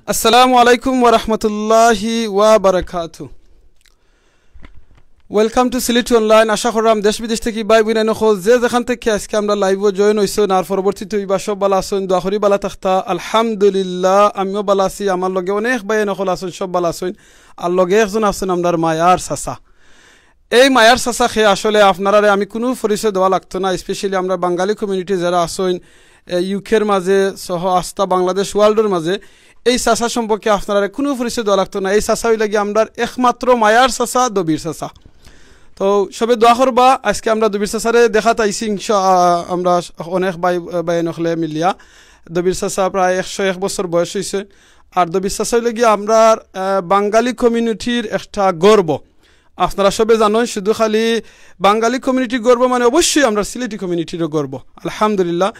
আসসালামু আলাইকুম ওয়া রাহমাতুল্লাহি ওয়া বারাকাতুহু। Welcome to Sylheti online. আশা করলাম দেশ বিদেশ থেকে ভাই বোন সকল যে যেখান থেকে আজকে আমরা লাইভে জয়েন হইছেন আর পরবর্তীতে হইবা সব ভালো আছেন, দোয়া করি ভালো থাকতা। আলহামদুলিল্লাহ আমিও ভালো আছি, আমার লগে অনেক ভাই সকল আছেন, সব ভালো আছেন। আর লগে একজন আছেন আমার মায়ার চাচা। এই মায়ার চাচা খেয়ে আসলে আপনারা আমি কোনো পরিচয় দেওয়া লাগতো না, স্পেশালি আমরা বাঙালি কমিউনিটি যারা আছেন ইউকের মাঝে সহ আস্তা বাংলাদেশ ওয়ার্ল্ডের মাঝে, এই চাচা সম্পর্কে আপনারা কোনো পরিচয় দেওয়া লাগতো না। এই চাচা হইলে গিয়ে আমরা একমাত্র মায়ার চাচা দবির চাচা। তো সবে দোয়া করবা। আজকে আমরা দবির চাচারে দেখা তাইছি, আমরা অনেক ভাই নখলে মিলিয়া। দবির চাচা প্রায় 101 বছর বয়স হয়েছে। আর দবির চাচা হইলে গিয়ে আমরা বাঙালি কমিউনিটির একটা গর্ব। আপনারা সবে জানেন, শুধু খালি বাঙালি কমিউনিটির গর্ব মানে অবশ্যই আমরা সিলেটি কমিউনিটিরও গর্ব। আলহামদুলিল্লাহ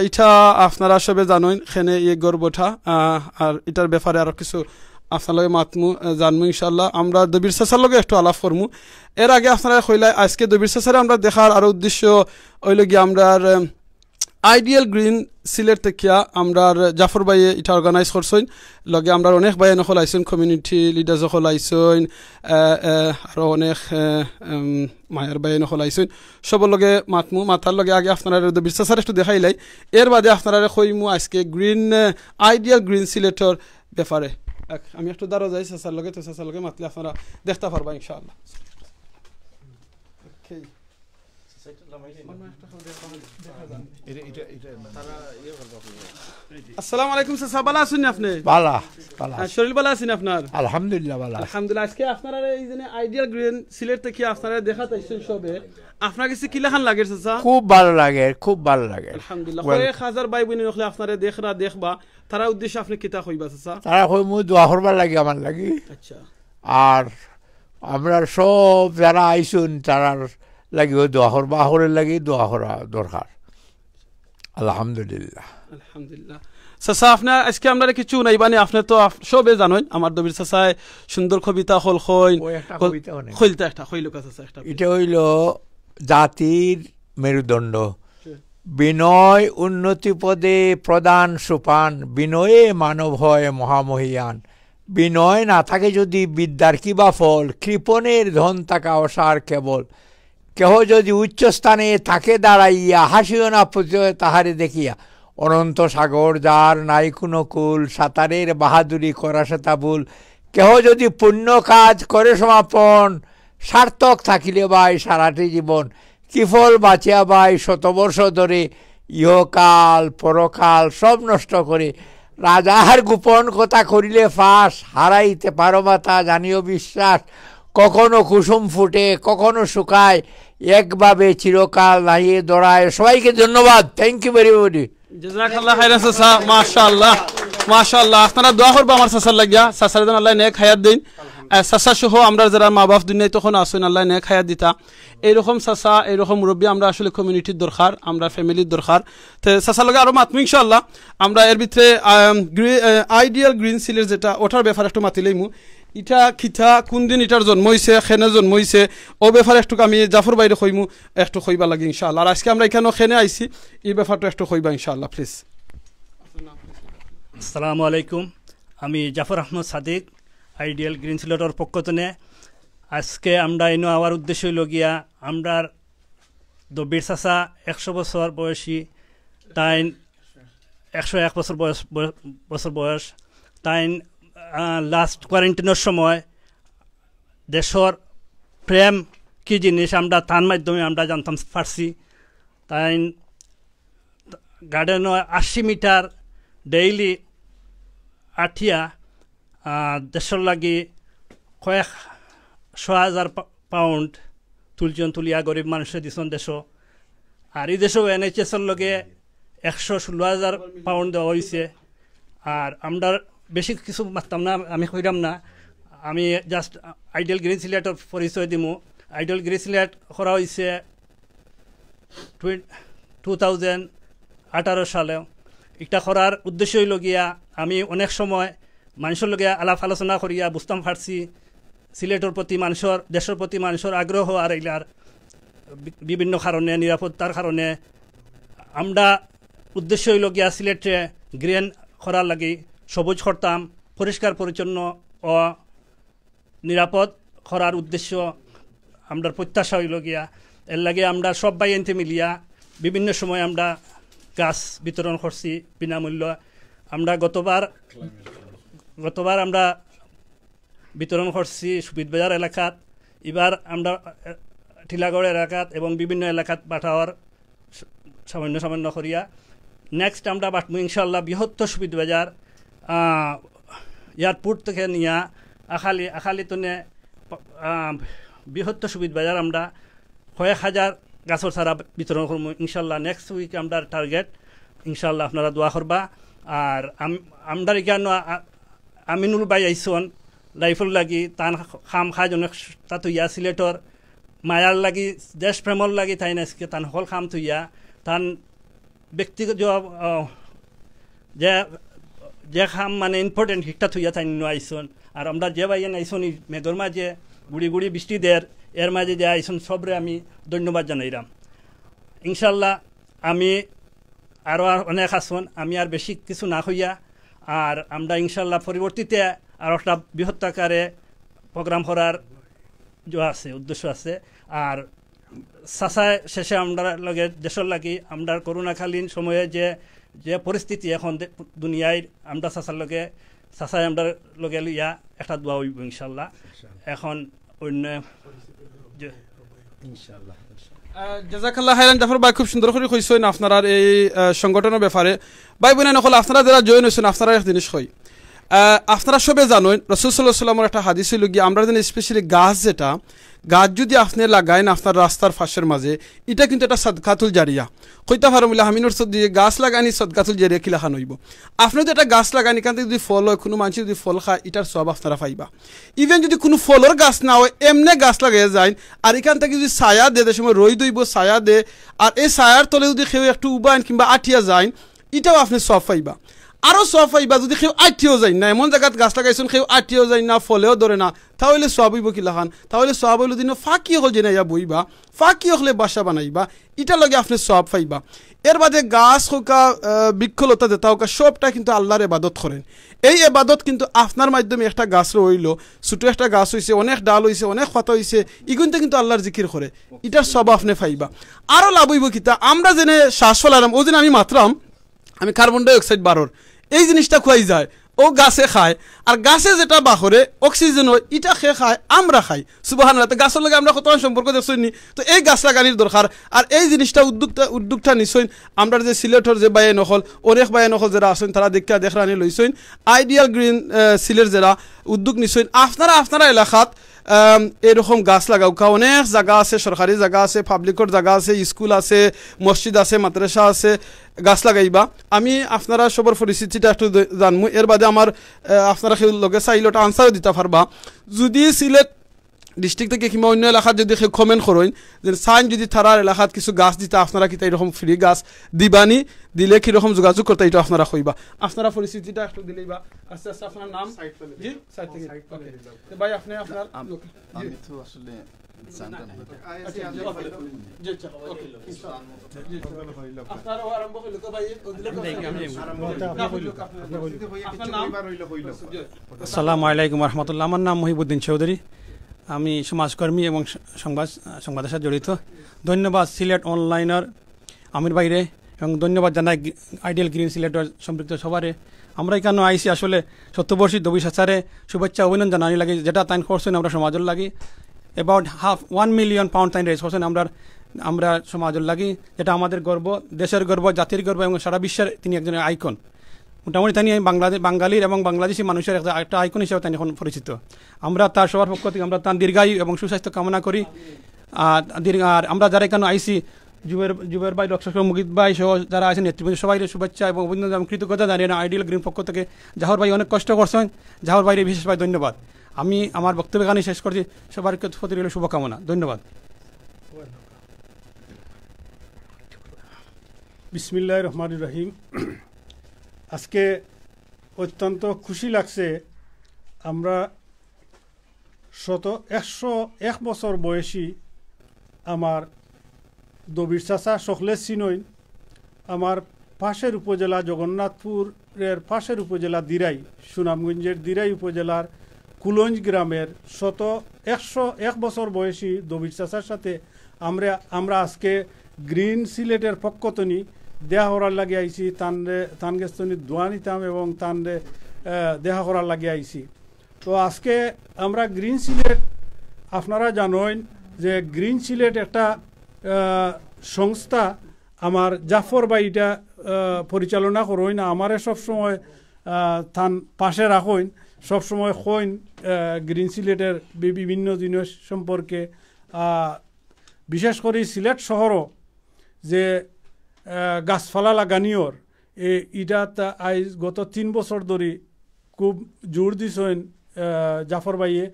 এটা আপনারা সবে জানেন এখানে এই গর্বটা। আর এটার ব্যাপারে আরো কিছু আপনার মাতমু জানমু ইনশাল্লাহ। আমরা দবির চাচার লগে একটু আলাপ করমু। এর আগে আপনারা কইলাই আজকে দবির চাচারে আমরা দেখার আরো উদ্দেশ্য হইল গিয়ে আমরা আইডিয়াল গ্রিন সিলেট থেকে আমরা জাফর ভাইয়ে এটা অর্গানাইজ করছেন। লগে আমরা অনেক ভাই নকল আইসেন, কমিউনিটি লিডার সকল আইসেন, আরও অনেক মায়ের ভাই নকল আইসেন। সবার লগে মাতমু। মাতার লগে আগে আপনারা দবির চাচার একটু দেখাইলাই, এর বাদে আপনারা কইমু আজকে গ্রিন আইডিয়াল গ্রিন সিলেটর ব্যাপারে। আমি একটু দাঁড়ো যাই চাচার লগে, তো চাচার লগে মাতলে আপনারা দেখতে পারবা ইনশাআল্লাহ। আসসালামু আলাইকুম চাচা, ভালো আছেন আপনি? ভালো। শরীর ভালো আছেন আপনার? আলহামদুলিল্লাহ ভালো। আলহামদুলিল্লাহ। আজকে আপনারা এই যে আইডিয়াল গ্রিন সিলেট থেকে আপনারা দেখা তাইছেন সবে, আপনার কাছে কি লেখান লাগে চাচা? খুব ভালো লাগে, খুব ভালো লাগে। আলহামদুলিল্লাহ। কয়েক হাজার ভাই বোন হলে আপনারা দেখবা, তারা উদ্দেশ্যে আপনি কিতা কইবা চাচা? তারা কই মু দোয়া করবার লাগে আমার লাগি। আচ্ছা। আর আমরা সব যারা আইসুন তারার লাগি দোয়া করবা, হরের লাগি দোয়া করা দরকার। আলহামদুলিল্লাহ আলহামদুলিল্লাহ। চাচা আপনার আজকে আমরা কিছু নাইবানি, আপনি তো সবে জানেন আমার দবির চাচায় সুন্দর কবিতা হল এটা হইল জাতির মেরুদণ্ড, বিনয় উন্নতি পদে প্রদান সোপান, বিনয়ে মানব হয় মহামহিয়ান। বিনয় না থাকে যদি বিদ্যার কিবা ফল, কৃপণের ধন থাকা অসার কেবল। কেহ যদি উচ্চস্থানে থাকে দাঁড়াইয়া, হাসিও না প্রচয় তাহারে দেখিয়া। অনন্ত সাগর যার নাই কোনো কুল, সাঁতারের বাহাদুরি করা সেটা ভুল। কেহ যদি পুণ্য কাজ করে সমাপন, সার্থক থাকিলে ভাই সারাটি জীবন। কি ফল বাঁচিয়া ভাই শতবর্ষ ধরে, ইহকাল পরকাল সব নষ্ট করে। রাজার গোপন কথা করিলে ফাঁস, হারাইতে পারো মাতা জানিও বিশ্বাস। কখনো কুসুম ফুটে কখনো শুকায়, একভাবে চিরকাল নাইয়ে দৌড়ায়। সবাইকে ধন্যবাদ। Thank you very much. জাযাকাল্লাহ খাইরান চাচা, মাশাআল্লাহ মাশাআল্লাহ। আপনারা দোয়া করবা আমার চাচার লাগিয়া, চাচার যেন আল্লাহ নেক হায়াত দিন। চাচা সহ আমরা যারা মা বাপ দুনিয়ায় তখন আসেন, আল্লাহ নেক হায়াত দিতা। এইরকম চাচা এইরকম মুরব্বী আমরা আসলে কমিউনিটির দরকার, আমরা ফ্যামিলির দরকার। তো চাচার লগে আরো মাতমু ইনশাআল্লাহ। আমরা এর ভিতরে আইডিয়াল গ্রিন সিলেট যেটা ওটার ব্যাপারে একটু মাতিলেইমু। ইটা খিতা কোন দিন ইটার জন্ম হয়েছে, খেনে জন্ম হয়েছে, ও ব্যাপারে একটু আমি জাফর বাইরে কইমু, একটু কইবা লাগে ইনশাআল্লাহ। আর আজকে আমরা এখানে খেনে আইছি, এই ব্যাপারটা একটু কইবা ইনশাআল্লাহ প্লিজ। আসসালামু আলাইকুম, আমি জাফর আহমদ সাদিক, আইডিয়াল গ্রিন সিলেটর পক্ষ থেকে। আজকে আমরা এনে আওয়ার উদ্দেশ্য হইল গিয়া আমরা দবির চাচা 100 বছর বয়সী, তাই 101 বছর বয়স। তাই লাস্ট কোয়ারেন্টাইনের সময় দেশর প্রেম কি জিনিস আমরা তার মাধ্যমে আমরা জানতাম পারছি। তাই গার্ডেন 80 মিটার ডেইলি আঠিয়া দেশের লাগি কয়েক 100,000 পাউন্ড তুলিয়া গরিব মানুষের দিছন দেশ। আর এই দেশও NHS লগে 116,000 পাউন্ড দেওয়া হয়েছে। আর আমরা বেশি কিছু মারতাম না, আমি কইরাম না, আমি জাস্ট আইডিয়াল গ্রিন সিলেটের পরিচয় দিমু। আইডিয়াল গ্রিন সিলেট করা হয়েছে 2018 সালে। এটা করার উদ্দেশ্য হইল গিয়া আমি অনেক সময় মানুষের লগে আলাপ আলোচনা করিয়া বুঝতাম পারছি সিলেটের প্রতি মানুষের, দেশের প্রতি মানুষের আগ্রহ আর এগুলার বিভিন্ন কারণে, নিরাপত্তার কারণে আমরা উদ্দেশ্য হইল গিয়া সিলেটে গ্রিন করার লাগি সবুজ করতাম পরিষ্কার পরিচ্ছন্ন ও নিরাপদ করার উদ্দেশ্য আমরা প্রত্যাশা হইল গিয়া এর লাগে আমরা সব বাইনতে মিলিয়া বিভিন্ন সময় আমরা গাছ বিতরণ করছি বিনামূল্য আমরা গতবার আমরা বিতরণ করছি সুবিধবাজার এলাকাত এবার আমরা টিলাগড় এলাকাত এবং বিভিন্ন এলাকাত পাঠাওয়ার সামান্য করিয়া নেক্সট আমরা বাটমু ইনশাল্লাহ বৃহত্তর সুবিধবাজার এয়ারপোর্ট থেকে নিয়া আখালিতনে বৃহত্তর সুবিধবাজার আমরা কয়েক হাজার গাছর সারা বিতরণ করবো ইনশাল্লাহ নেক্সট উইক আমরা টার্গেট ইনশাল্লাহ আপনারা দোয়া করবা আর আমরা এখানে আমিনুল বাই আইসন লাইফুল লাগি তান খাম খাজ অনেক তা তুইয়া সিলেটর মায়ার লাগি দেশ প্রেমর লাগি তাই নাকি তান হল খাম তুইয়া তান ব্যক্তিগত যে খাম মানে ইম্পর্টেন্ট শিক্ষা থইয়া তাই আইসন আর আমরা যে বাইন আইসন মেঘর মাঝে গুড়ি গুড়ি বৃষ্টি দের এর মাঝে যে আইসন সবরে আমি ধন্যবাদ জানাইলাম ইনশাল্লাহ আমি আরও অনেক আসন আমি আর বেশি কিছু না হইয়া আর আমরা ইনশাল্লাহ পরবর্তীতে আর একটা বৃহত্তাকারে প্রোগ্রাম করার আছে উদ্দেশ্য আছে আর চাচাই শেষে আমরা লগে দেশের লাগি আমরা করোনাকালীন সময়ে যে পরিস্থিতি এখন দুনিয়ায় আমরা চাচাই আমরা লগে লিয়া একটা দোয়া হইব ইনশাল্লাহ এখন অন্য ইনশাআল্লাহ জাজাকাল্লাহ খাইরান জাফর ভাই খুব সুন্দর করে কইছেন আপনারা এই সংগঠনের ব্যাপারে ভাই বোন নকল আপনারা যারা জয়েন হয়েছেন আপনারা এক জিনিস কই আপনারা সবে জানেন রাসূল সাল্লাল্লাহু আলাইহি ওয়াসাল্লামের একটা হাদিস হলো কি আমরা জানি স্পেশালি গাছ যেটা গাছ যদি আপনি লাগাইন আপনার রাস্তার ফাঁসের মাঝে এটা কিন্তু একটা সদকাতুল জারিয়া কইতা ফারমিল্লাহ আমিনুর সদ দিয়ে গাছ লাগাইনি সদকাতুল জারিয়া কি লেখা নইব আপনি যদি একটা গাছ লাগাইনি এখান থেকে যদি ফল হয় কোনো মানুষ যদি ফল খায় এটার সব আপনারা পাইবা ইভেন যদি কোনো ফলের গাছ না হয় এমনি গাছ লাগাই যায় আর এখান থেকে যদি ছায়া দে সময় রই দইব ছায়া দে আর এই ছায়ার তলে যদি কেউ একটু উবাইন কিংবা আঠিয়া যায় এটাও আপনি সব পাইবা আরও সব পাইবা যদি কেউ আঠিও যায় না এমন জায়গাত গাছ লাগাইছেন কেউ আঠিও যায় না ফলেও ধরে না তাহলে সব হইব কি লাখান তাহলে সব হইল দিন ফাঁকি হল যে না ইয়া বইবা ফাঁকি হলে বাসা বানাইবা এটা লগে আপনি সব পাইবা এর বাদে গাছ হোকা বৃক্ষলতা যেটা হোকা সবটা কিন্তু আল্লাহর এবাদত করেন এই এবাদত কিন্তু আপনার মাধ্যমে একটা গাছ রইল ছোটো একটা গাছ হয়েছে অনেক ডাল হয়েছে অনেক পাতা হয়েছে এগুনতে কিন্তু আল্লাহর জিকির করে এটার সব আপনি পাইবা আরও লাভ হইব কিতা আমরা যেনে শ্বাস ফেলাম ও যেন আমি মাত্রাম আমি কার্বন ডাই অক্সাইড বারোর এই জিনিসটা খুয়াই যায় ও গাছে খায় আর গাছে যেটা বাহরে অক্সিজেন হয় এটা খেয়ে খায় আমরা খাই সুবহানাল্লাহ তো গাছের লগে আমরা কত সম্পর্ক দেখছি নি তো এই গাছ লাগানির দরকার আর এই জিনিসটা উদ্যোগটা নিশ্চয় আমরা যে সিলেটর যে বায়ে নকল অনেক বায়ে নকল যারা আছেন তারা দেখরানি লইছেন আইডিয়াল গ্রিন সিলেট যারা উদ্যোগ নিশ্চয় আপনারা এলাকাত এরকম গাছ লাগাও অনেক জায়গা আছে সরকারি জায়গা আছে পাবলিকর জায়গা আছে স্কুল আছে মসজিদ আছে মাদ্রাসা আছে গাছ লাগাইবা আমি আপনারা সবার পরিস্থিতিটা একটু জানবো এর বাদে আমার আপনারা সেই লগে চাইলে আনসারও দিতে পারবা যদি সিলেট ডিস্ট্রিক্ট থেকে কিংবা অন্য এলাকাত যদি কমেন্ট করেন যে সাইন যদি থারার এলাকাত কিছু গাছ দিতে আপনারা কি এরকম ফ্রি গাছ দিবানি দিলে কীরকম যোগাযোগ করতে এটা আপনারা কইবা আপনারা পরিস্থিতিটা একটু দিলেইবা আস্তে আস্তে আপনার নাম জি সাইড থেকে ওকে ভাই আপনি আপনার আমি তো আসলে জানতাম না জি আচ্ছা ওকে আপনারা আরম্ভ হইলো তো ভাই আসসালামু আলাইকুম ওয়া রাহমাতুল্লাহ আমার নাম মহিবুদ্দিন চৌধুরী আমি সমাজকর্মী এবং সংবাদের সাথে জড়িত ধন্যবাদ সিলেট অনলাইনের আমির বাইরে এবং ধন্যবাদ জানাই আইডিয়াল গ্রিন সিলেটের সম্পৃক্ত সবারে আমরা এখানে আইসি আসলে 70 বর্ষী দবি সাচারে শুভেচ্ছা অভিনন্দন জানানি লাগে যেটা তাইন করছেন আমরা সমাজের লাগি অ্যাবাউট 1 মিলিয়ন পাউন্ড তাইন রেজ করছেন আমরা সমাজের লাগি যেটা আমাদের গর্ব দেশের গর্ব জাতির গর্ব এবং সারা বিশ্বের তিনি একজন আইকন মোটামুটি তিনি বাঙালির এবং বাংলাদেশি মানুষের একটা আইকন হিসেবে তিনি এখন পরিচিত আমরা তার সবার পক্ষ থেকে আমরা তার দীর্ঘায়ু এবং সুস্বাস্থ্য কামনা করি আর আমরা যারা এখানে আইসি জুবের ভাই ডক্টর মুগিদ ভাই সহ যারা আছেন নেতৃবৃন্দ সবাই শুভেচ্ছা এবং অভিনন্দন এবং কৃতজ্ঞতা জানিয়ে আইডিয়াল গ্রিন পক্ষ থেকে জাহর ভাই অনেক কষ্ট করছেন জাহর ভাইয়ের বিশেষভাবে ধন্যবাদ আমি আমার বক্তব্য এখানে শেষ করছি সবার প্রতি রইল শুভকামনা ধন্যবাদ বিসমিল্লাহির রহমানির রহিম আজকে অত্যন্ত খুশি লাগছে আমরা 101 বছর বয়সী আমার দবির চাচা সকলে চিনইন আমার পাশের উপজেলা জগন্নাথপুরের পাশের উপজেলা দিরাই, সুনামগঞ্জের দিরাই উপজেলার কুলঞ্জ গ্রামের 101 বছর বয়সী দবির চাচার সাথে আমরা আজকে গ্রিন সিলেটের পক্ষতনি দেহা করার লাগে আইছি, তান গেস্তনি দোয়া নিতাম এবং তান দেহা করার লাগে আইছি। তো আজকে আমরা গ্রিন সিলেট, আপনারা জানেন যে গ্রিন সিলেট একটা সংস্থা, আমার জাফর ভাই এটা পরিচালনা করেন, আমারে সবসময় তান পাশে রাখেন, সবসময় কইন গ্রিন সিলেটের বিভিন্ন জিনিস সম্পর্কে, বিশেষ করে সিলেট শহরও যে গাছপালা লাগানিওর এটা আজ গত 3 বছর ধরে খুব জোর দিছেন জাফর ভাইয়ে,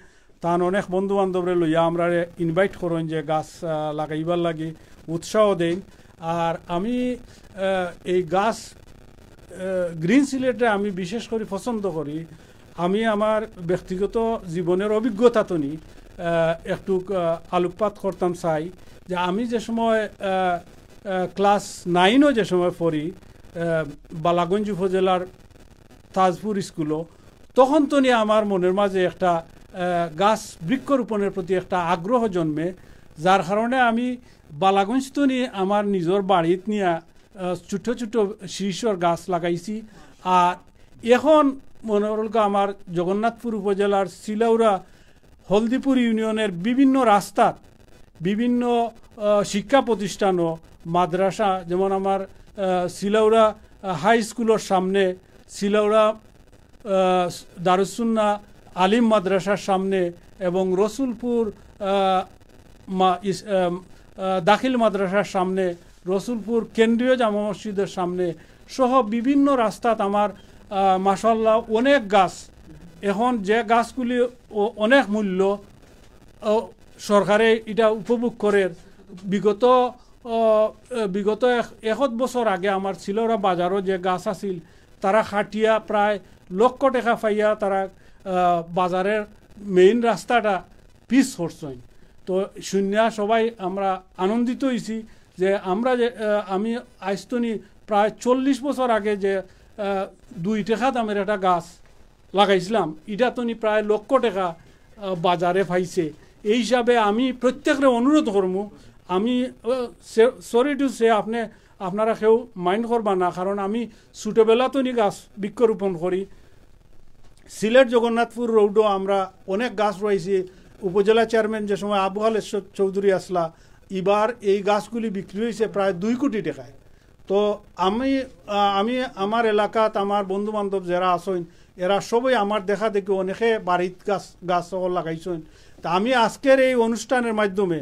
তান অনেক বন্ধু বান্ধবরে লইয়া আমরা ইনভাইট করেন যে গাছ লাগাইবার লাগে, উৎসাহ দেন। আর আমি এই গাছ গ্রিন সিলেটে আমি বিশেষ করে পছন্দ করি। আমি আমার ব্যক্তিগত জীবনের অভিজ্ঞতা তো নি একটু আলোকপাত করতাম চাই যে আমি যে সময় ক্লাস 9ও যে সময় পড়ি বালাগঞ্জ উপজেলার তাজপুর স্কুলও, তখন তো নিয়ে আমার মনের মাঝে একটা গাছ বৃক্ষরোপণের প্রতি একটা আগ্রহ জন্মে, যার কারণে আমি বালাগঞ্জ তো নিয়ে আমার নিজের বাড়িত নিয়ে ছোট ছোট শীর্ষর গাছ লাগাইছি। আর এখন মনে হল আমার জগন্নাথপুর উপজেলার সিলাউড়া হলদিপুর ইউনিয়নের বিভিন্ন রাস্তার বিভিন্ন শিক্ষা প্রতিষ্ঠানও মাদ্রাসা, যেমন আমার সিলাউড়া হাই স্কুলের সামনে, সিলাউড়া দারুসুন্না আলিম মাদ্রাসার সামনে এবং রসুলপুর দাখিল মাদ্রাসার সামনে, রসুলপুর কেন্দ্রীয় জামা মসজিদের সামনে সহ বিভিন্ন রাস্তাত আমার মাশাআল্লাহ অনেক গাছ, এখন যে গাছগুলি অনেক মূল্য সরকারে এটা উপভোগ করে। বিগত 1 বছর আগে আমার সিলরা বাজারও যে গাছ আছিল তারা খাটিয়া প্রায় লক্ষ টাকা পাইয়া তারা বাজারের মেইন রাস্তাটা পিস করছেন। তো শূন্য সবাই আমরা আনন্দিত হয়েছি যে আমরা যে আমি আইস্তনি প্রায় 40 বছর আগে যে 2 টাকা দামের একটা গাছ লাগাইছিলাম, এটা তো প্রায় লক্ষ টাকা বাজারে পাইছে। এই হিসাবে আমি প্রত্যেকরে অনুরোধ করবো, আমি সরি টু সে আপনারা কেউ মাইন্ড করবা না, কারণ আমি ছোটোবেলাতনি গাছ বৃক্ষরোপণ করি। সিলেট জগন্নাথপুর রোডও আমরা অনেক গাছ রয়েছি। উপজেলা চেয়ারম্যান যে সময় আবু হালেশ্বর চৌধুরী আসলা, এবার এই গাছগুলি বিক্রি হয়েছে প্রায় 2 কোটি টাকায়। তো আমি আমার এলাকাত আমার বন্ধু বান্ধব যারা আসেন এরা সবাই আমার দেখা দেখি অনেকে বাড়িত গাছ সকল লাগাইছেন। তা আমি আজকের এই অনুষ্ঠানের মাধ্যমে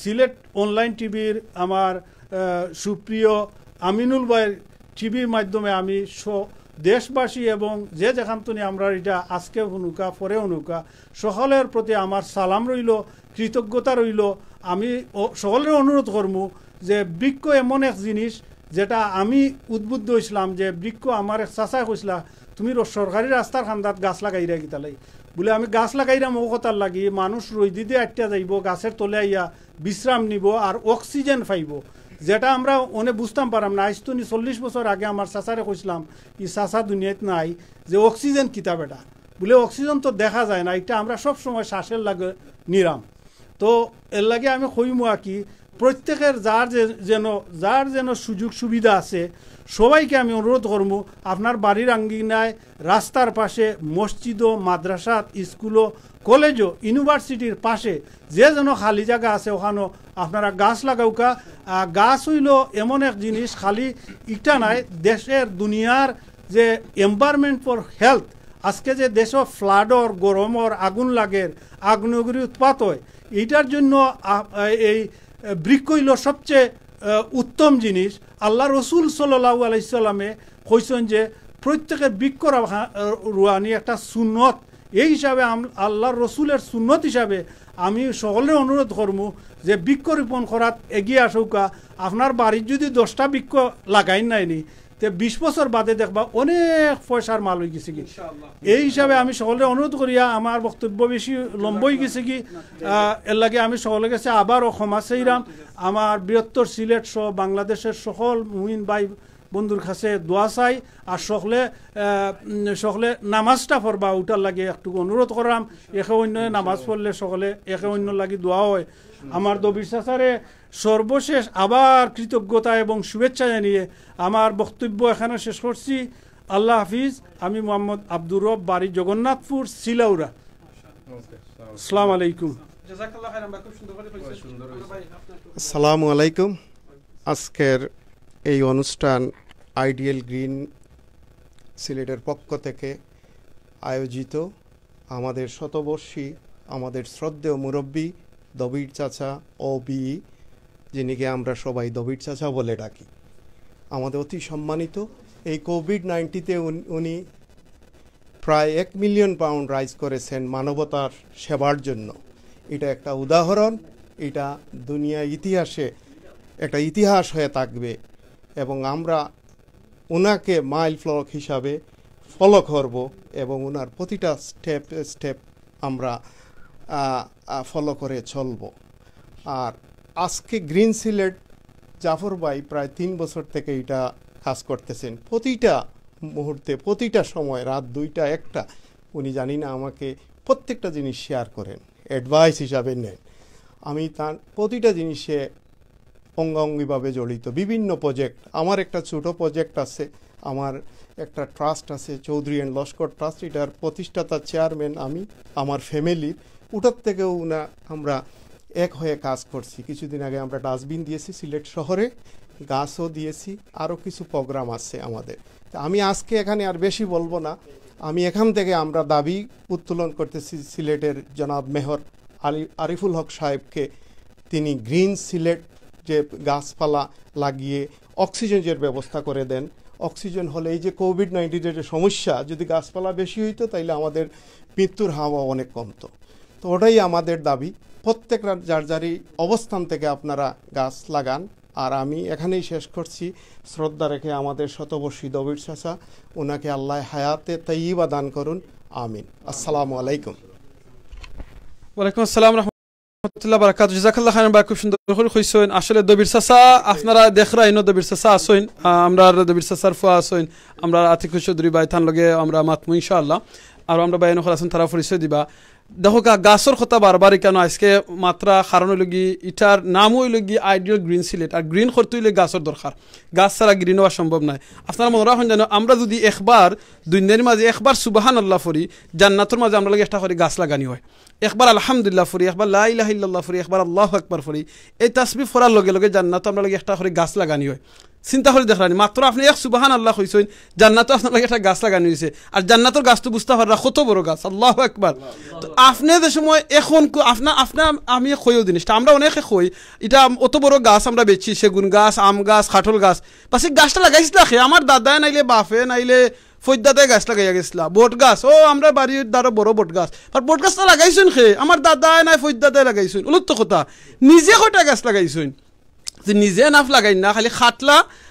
সিলেট অনলাইন টিভির আমার সুপ্রিয় আমিনুল ভাইয়ের টিভির মাধ্যমে আমি দেশবাসী এবং যে যেখান থেকে আমরা এটা আজকে হুনুকা পরে হুনুকা সকলের প্রতি আমার সালাম রইল, কৃতজ্ঞতা রইল। আমি সকলের অনুরোধ করবো যে বৃক্ষ এমন এক জিনিস যেটা আমি উদ্বুদ্ধ হয়েছিলাম যে বৃক্ষ আমার এক চাচাই কইসলা তুমি সরকারি রাস্তার খান্দাত গাছ লাগাইরা গীতালাই বলে আমি গাছ লাগাইরাম ও কথার লাগি মানুষ রইদি দিয়ে আটটা যাইব, গাছের তলে আইয়া বিশ্রাম নিব আর অক্সিজেন পাইব, যেটা আমরা অনেক বুঝতাম পারাম না। আজ তো 40 বছর আগে আমার চাচারে কইসলাম ই চাচা দুনিয়াত নাই যে অক্সিজেন কিতাব এটা বলে অক্সিজেন তো দেখা যায় না, এটা আমরা সব সময় শ্বাসের লাগে নিরাম। তো এর লাগে আমি কইমু কি প্রত্যেকের যার যেন সুযোগ সুবিধা আছে সবাইকে আমি অনুরোধ করবো আপনার বাড়ির আঙ্গিনায়, রাস্তার পাশে, মসজিদও, মাদ্রাসা, স্কুলও, কলেজও, ইউনিভার্সিটির পাশে যে যেন খালি জায়গা আছে ওখানেও আপনারা গাছ লাগাউকা। গাছ হইল এমন এক জিনিস খালি ইটা নাই, দেশের দুনিয়ার যে এনভায়রনমেন্ট ফর হেলথ, আজকে যে দেশ ফ্লাডর গরমর আগুন লাগের আগ্নেয়গিরি উৎপাত হয়, এইটার জন্য এই বৃক্ষ হইল সবচেয়ে উত্তম জিনিস। আল্লাহ রসুল সাল্লাল্লাহু আলাইহি সাল্লামে কইছেন যে প্রত্যেকের বৃক্ষ রুয়ানি একটা সুন্নত, এই হিসাবে আল্লাহর রসুলের সুন্নত হিসাবে আমি সকলের অনুরোধ করবো যে বৃক্ষরোপণ করাত এগিয়ে আসুকা। আপনার বাড়ির যদি 10টা বৃক্ষ লাগাই নাইনি তে 20 বছর বাদে দেখবা অনেক পয়সার মাল হয়ে গেছে কি। এই হিসাবে আমি সকলে অনুরোধ করিয়া আমার বক্তব্য বেশি লম্ব হয়ে গেছে কি, এর লাগে আমি সকলের কাছে আবারও ক্ষমা চাইলাম। আমার বৃহত্তর সিলেট সহ বাংলাদেশের সকল মুমিন ভাই বন্ধুর কাছে দোয়া চাই। আর সকলে নামাজটা পড়বা ওটার লাগে একটু অনুরোধ করলাম। একে অন্য নামাজ পড়লে সকলে একে অন্য লাগে দোয়া হয়। আমার দবির চাচারে সর্বশেষ আবার কৃতজ্ঞতা এবং শুভেচ্ছা জানিয়ে আমার বক্তব্য এখানে শেষ করছি। আল্লাহ হাফিজ। আমি মোহাম্মদ আব্দুর রব, বাড়ি জগন্নাথপুর, সিলাউরা। আসসালামু আলাইকুম। আসসালামু আলাইকুম। আজকের এই অনুষ্ঠান আইডিয়াল গ্রিন সিলেটের পক্ষ থেকে আয়োজিত। আমাদের শতবর্ষী, আমাদের শ্রদ্ধেয় মুরব্বী দবির চাচা ও বি, যিনিকে আমরা সবাই দবির চাচা বলে ডাকি, আমাদের অতি সম্মানিত। এই কোভিড-19-তে উনি প্রায় 1 মিলিয়ন পাউন্ড রাইজ করেছেন মানবতার সেবার জন্য। এটা একটা উদাহরণ, এটা দুনিয়া ইতিহাসে একটা ইতিহাস হয়ে থাকবে এবং আমরা ওনাকে মাইল ফলক হিসাবে ফলো করব এবং ওনার প্রতিটা স্টেপ আমরা ফলো করে চলব। আর আজকে গ্রিন সিলেট জাফর ভাই প্রায় 3 বছর থেকে এটা কাজ করতেছেন। প্রতিটা মুহূর্তে, প্রতিটা সময়, রাত 2টা 1টা উনি জানি না আমাকে প্রত্যেকটা জিনিস শেয়ার করেন, অ্যাডভাইস হিসাবে নেন। আমি তার প্রতিটা জিনিসে অঙ্গাঙ্গিভাবে জড়িত। বিভিন্ন প্রজেক্ট, আমার একটা ছোটো প্রজেক্ট আছে, আমার একটা ট্রাস্ট আছে চৌধুরী অ্যান্ড লস্কর ট্রাস্ট, এটার প্রতিষ্ঠাতা চেয়ারম্যান আমি, আমার ফ্যামিলির। ওটার থেকেও আমরা এক হয়ে কাজ করছি। কিছুদিন আগে আমরা ডাস্টবিন দিয়েছি সিলেট শহরে, গাছও দিয়েছি, আরও কিছু প্রোগ্রাম আছে আমাদের। আমি আজকে এখানে আর বেশি বলবো না। আমি এখান থেকে আমরা দাবি উত্তোলন করতেছি সিলেটের জনাব মেয়র আরিফুল হক সাহেবকে, তিনি গ্রিন সিলেট যে গাছপালা লাগিয়ে অক্সিজেনের ব্যবস্থা করে দেন। অক্সিজেন হলে এই যে কোভিড-19-এর যে সমস্যা, যদি গাছপালা বেশি হইতো তাইলে আমাদের মৃত্যুর হাওয়া অনেক কমতো। তো ওটাই আমাদের দাবি। প্রত্যেকটা যার যারই অবস্থান থেকে আপনারা গাছ লাগান। আর আমি এখানেই শেষ করছি, শ্রদ্ধা রেখে আমাদের শতবর্ষী দবির চাচা, ওনাকে আল্লাহ হায়াতে তাইয়্যিবা দান করুন, আমিন। আসসালামু আলাইকুম। ওয়ালাইকুম আসসালাম রাহমাতুল্লাহ বারাকাতুহু। জাযাকাল্লাহু খাইরান। খুব সুন্দর করে কইছেন। আসলে দবির চাচা আপনারা দেখরাই ন, দবির চাচা আসেন, আমরা দবির চাচার ফুয়া আসেন, আমরা আতিক চৌধুরী ভাই থান লগে আমরা মাতমু ইনশাআল্লাহ। আর আমরা বাইন হল আছেন, তারা পরিচয় দিবা। দেখো গাছের কথা বারবার কেন আজকে মাত্রা কারণ হইলগি ইটার নাম হইলগি আইডিয়াল গ্রিন সিলেট। আর গ্রিন করতে হইলে গাছের দরকার, গাছ ছাড়া গ্রিন হওয়া সম্ভব নয়। আপনারা মনে রাখুন জানো, আমরা যদি একবার দুনিয়ার মাঝে একবার সুবহানাল্লাহ ফরি, জান্নাতের মাঝে আমরা লাগে একটা করে গাছ লাগানি হয়। একবার আলহামদুলিল্লাহ ফরি, একবার লা ইলাহা ইল্লাল্লাহ ফরি, একবার আল্লাহু আকবার ফরি। এই তাসবিহ ফরার লগে লগে জান্নাত আমরা লাগে একটা করে গাছ লাগানি হয়। চিন্তা করে দেখলানি, মাত্র আপনি এক সুবহানাল্লাহ কইছেন, জান্নাতও আপনার লাগে একটা গাছ লাগানি হয়েছে। আর জান্নাতের গাছ তো বুঝতে পারা কত বড় গাছ, আল্লাহু আকবার। তো আপনি যে সময় এখন আপনার আমি কইও জিনিসটা আমরা অনেকে কই, এটা অত বড় গাছ আমরা বেচছি, সেগুন গাছ, আম গাছ, কাঠল গাছ, পাশে গাছটা লাগাইছিল আমার দাদায় নাইলে বাপে নাইলে ফৈদাদায় গাছ লাগাইয়া গেছিলা। বট গাছ, ও আমরা বাড়ির দ্বারা বড় বট গাছ, আর বট গাছটা লাগাইছেন আমার দাদায় নাই ফৈদাদায় লাগাইছেন। উলুত্ত কথা, নিজে কয়টা গাছ লাগাইছেন, নিজে নাফ লাগাই না, খালি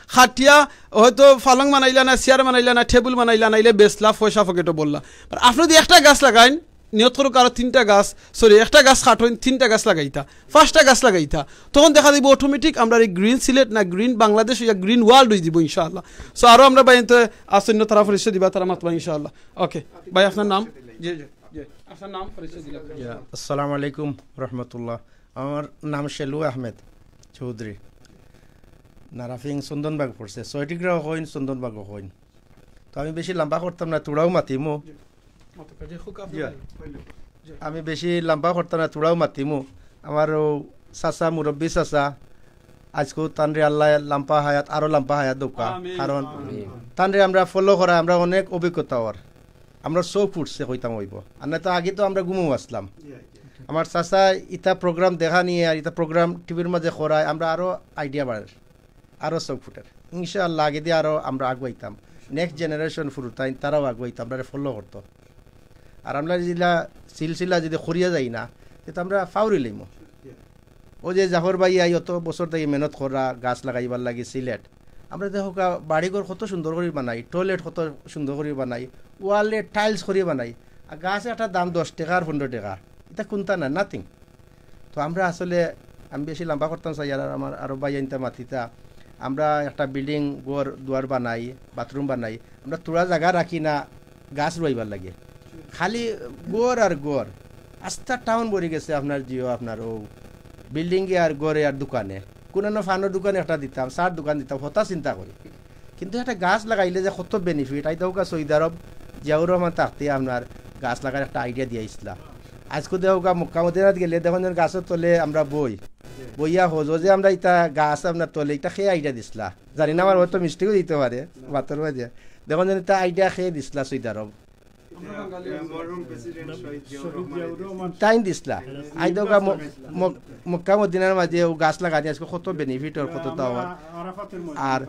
খাটিয়া হয়তো ফালং বানাইলা না, চেয়ার বানাইলা না, টেবুল বানাইলা নাইলে বেচলা, পয়সা পকেটও বললা। আপনি যদি একটা গাছ লাগাইন, নিয়ত করুক আরো 3টা গাছ, একটা গাছ কাটইন, 3টা গাছ লাগাইতা, 5টা গাছ লাগাইতা, তখন দেখা দিব অটোমেটিক আমরা এই গ্রিন সিলেট না গ্রিন বাংলাদেশ ইয়া গ্রিন ওয়ার্ল্ড হয়ে দিব ইনশাআল্লাহ। সো আরো আমরা বাইতে আসন্ন তারা পরিচয় দিবা, তারা মাতবা ইনশাআল্লাহ। ওকে ভাই, আপনার নাম? জি জি জি, আপনার নাম পরিচয় দিলা। আসসালামু আলাইকুম রহমতুল্লাহ। আমার নাম শেলু আহমেদ চৌধুরী, নারাফিং চন্দনবাগ পড়ছে, 6টি গ্রাহ হইন চন্দনবাগ হইন। তো আমি বেশি লম্বা করতাম না, তোড়াও মাতিমু। আমি বেশি লম্বা করতাম না, তোড়াও মাতিমু। আমার চাচা মুরব্বী চাচা, আজকেও তানরে আল্লাহ লম্বা হায়াত, আরো লম্বা হায়াত দোকা। কারণ তানরে আমরা ফলো করা, আমরা অনেক অভিজ্ঞতা ওর, আমরা চোখ ফুটছে কইতাম হইব। আর না তো আগে তো আমরা ঘুমও আসলাম। আমার চাচা ইটা প্রোগ্রাম দেখা নিয়ে আর ইটা প্রোগ্রাম টিভির মাঝে করায়, আমরা আরো আইডিয়া বাড়ে, আরো চোখ ফুটের। ইনশাআল্লাহ আগে দিয়ে আরো আমরা আগুয়াইতাম, নেক্সট জেনারেশন ফুরুতাই তারাও আগুয়াইতাম, আমরা ফলো করতো। আর আমরা যেটা সিলসিলা যদি খরিয়া যাই না, তো আমরা ফাউরি লইম। ও যে জাফর ভাই আই অত বছর থেকে মেহনত করা গাছ লাগাইবার লাগে সিলেট, আমরা দেখো বাড়িঘর কত সুন্দর করে বানাই, টয়লেট কত সুন্দর করে বানাই, ওয়ালে টাইলস করে বানাই, আর গাছে একটা দাম 10 টাকা আর 15 টাকা, এটা কোনটা না, নাথিং। তো আমরা আসলে আমি বেশি লম্বা করতাম চাই, আর আমার আরও বাইনটা মাতিতা, আমরা একটা বিল্ডিং ঘর দুয়ার বানাই, বাথরুম বানাই, আমরা তোরা জায়গা রাখি না গাছ রইবার লাগে, খালি গড় আর গড়। আস্তা টাউন ভরে গেছে আপনার জিও, আপনার ও বিল্ডিংয়ে আর গড়ে আর দোকানে, কোনো ফানোর দোকানে একটা দিতাম, চার দোকান দিতাম, হতা চিন্তা করি। কিন্তু একটা গাছ লাগাইলে যে কত বেনিফিট, আইতাও সৌদি আরব জিয়াউর রহমান থাকতে আপনার গাছ লাগার একটা আইডিয়া দিয়ে আসলাম। আজকে দেখো মক্কা মদিনাত গেলে দেখুন গাছের তলে আমরা বইয়া হজ যে আমরা ইটা গাছ আপনার তলে এটা খেয়ে আইডিয়া দিসলা, জানি না আমার হয়তো মিস্টেকও দিতে পারে বাতর মাঝে, দেখুন যেন এটা আইডিয়া খেয়ে দিসলা সৌদি আরব টাইম দিসলা। আই দোকা মক্কা মদিনার মাঝে ও গাছ লাগানি আজকে কত বেনিফিট ওর কত তাও, আর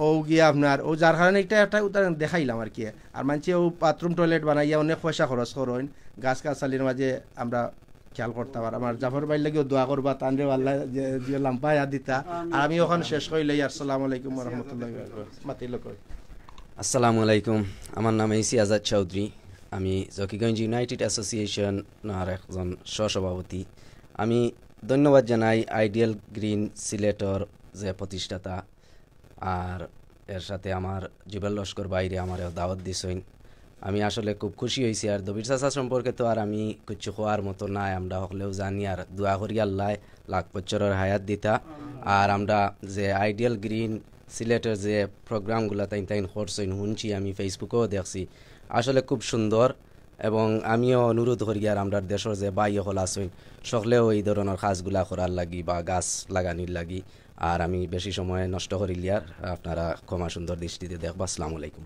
ও গিয়ে আপনার ও যার কারণে একটা উদাহরণ দেখাইলাম আর কি। আর মানছে ও বাথরুম টয়লেট বানাইয়া অনেক পয়সা খরচ করেন, গাছ গাছালির মাঝে আমরা খেয়াল করতাম। আর আমার জাফর ভাইর লাগেও দোয়া করবা, তানরে আল্লাহ যে লাম্পা ইয়াদ দিতা। আর আমি ওখানে শেষ করিলে আসসালামু আলাইকুম ওয়া রাহমাতুল্লাহি ওয়া বারাকাতুহু। মাতিল কই আসসালামু আলাইকুম, আমার নাম ইসি আজাদ চৌধুরী, আমি জকিগঞ্জ ইউনাইটেড অ্যাসোসিয়েশন আর একজন সহসভাপতি। আমি ধন্যবাদ জানাই আইডিয়াল গ্রিন সিলেটর যে প্রতিষ্ঠাতা, আর এর সাথে আমার জুবেল লস্কর বাইরে আমার দাওয়াত দিছেন। আমি আসলে খুব খুশি হয়েছি। আর দবির চাচা সম্পর্কে তো আর আমি কিছু হওয়ার মতো নাই, আমরা হলেও জানি। আর দোয়া করি আল্লাহ লাখ বছরের হায়াত দিতা। আর আমরা যে আইডিয়াল গ্রিন সিলেটের যে প্রোগ্রামগুলো তাইন করছেন শুনছি, আমি ফেসবুকেও দেখছি, আসলে খুব সুন্দর। এবং আমিও অনুরোধ করি আর আমরা দেশের যে বাই হল আছেন সকলেও এই ধরনের কাজগুলা করার লাগি বা গাছ লাগানির লাগি। আর আমি বেশি সময় নষ্ট করিলি, আর আপনারা ক্ষমা সুন্দর দৃষ্টিতে দেখবা। আসসালামু আলাইকুম।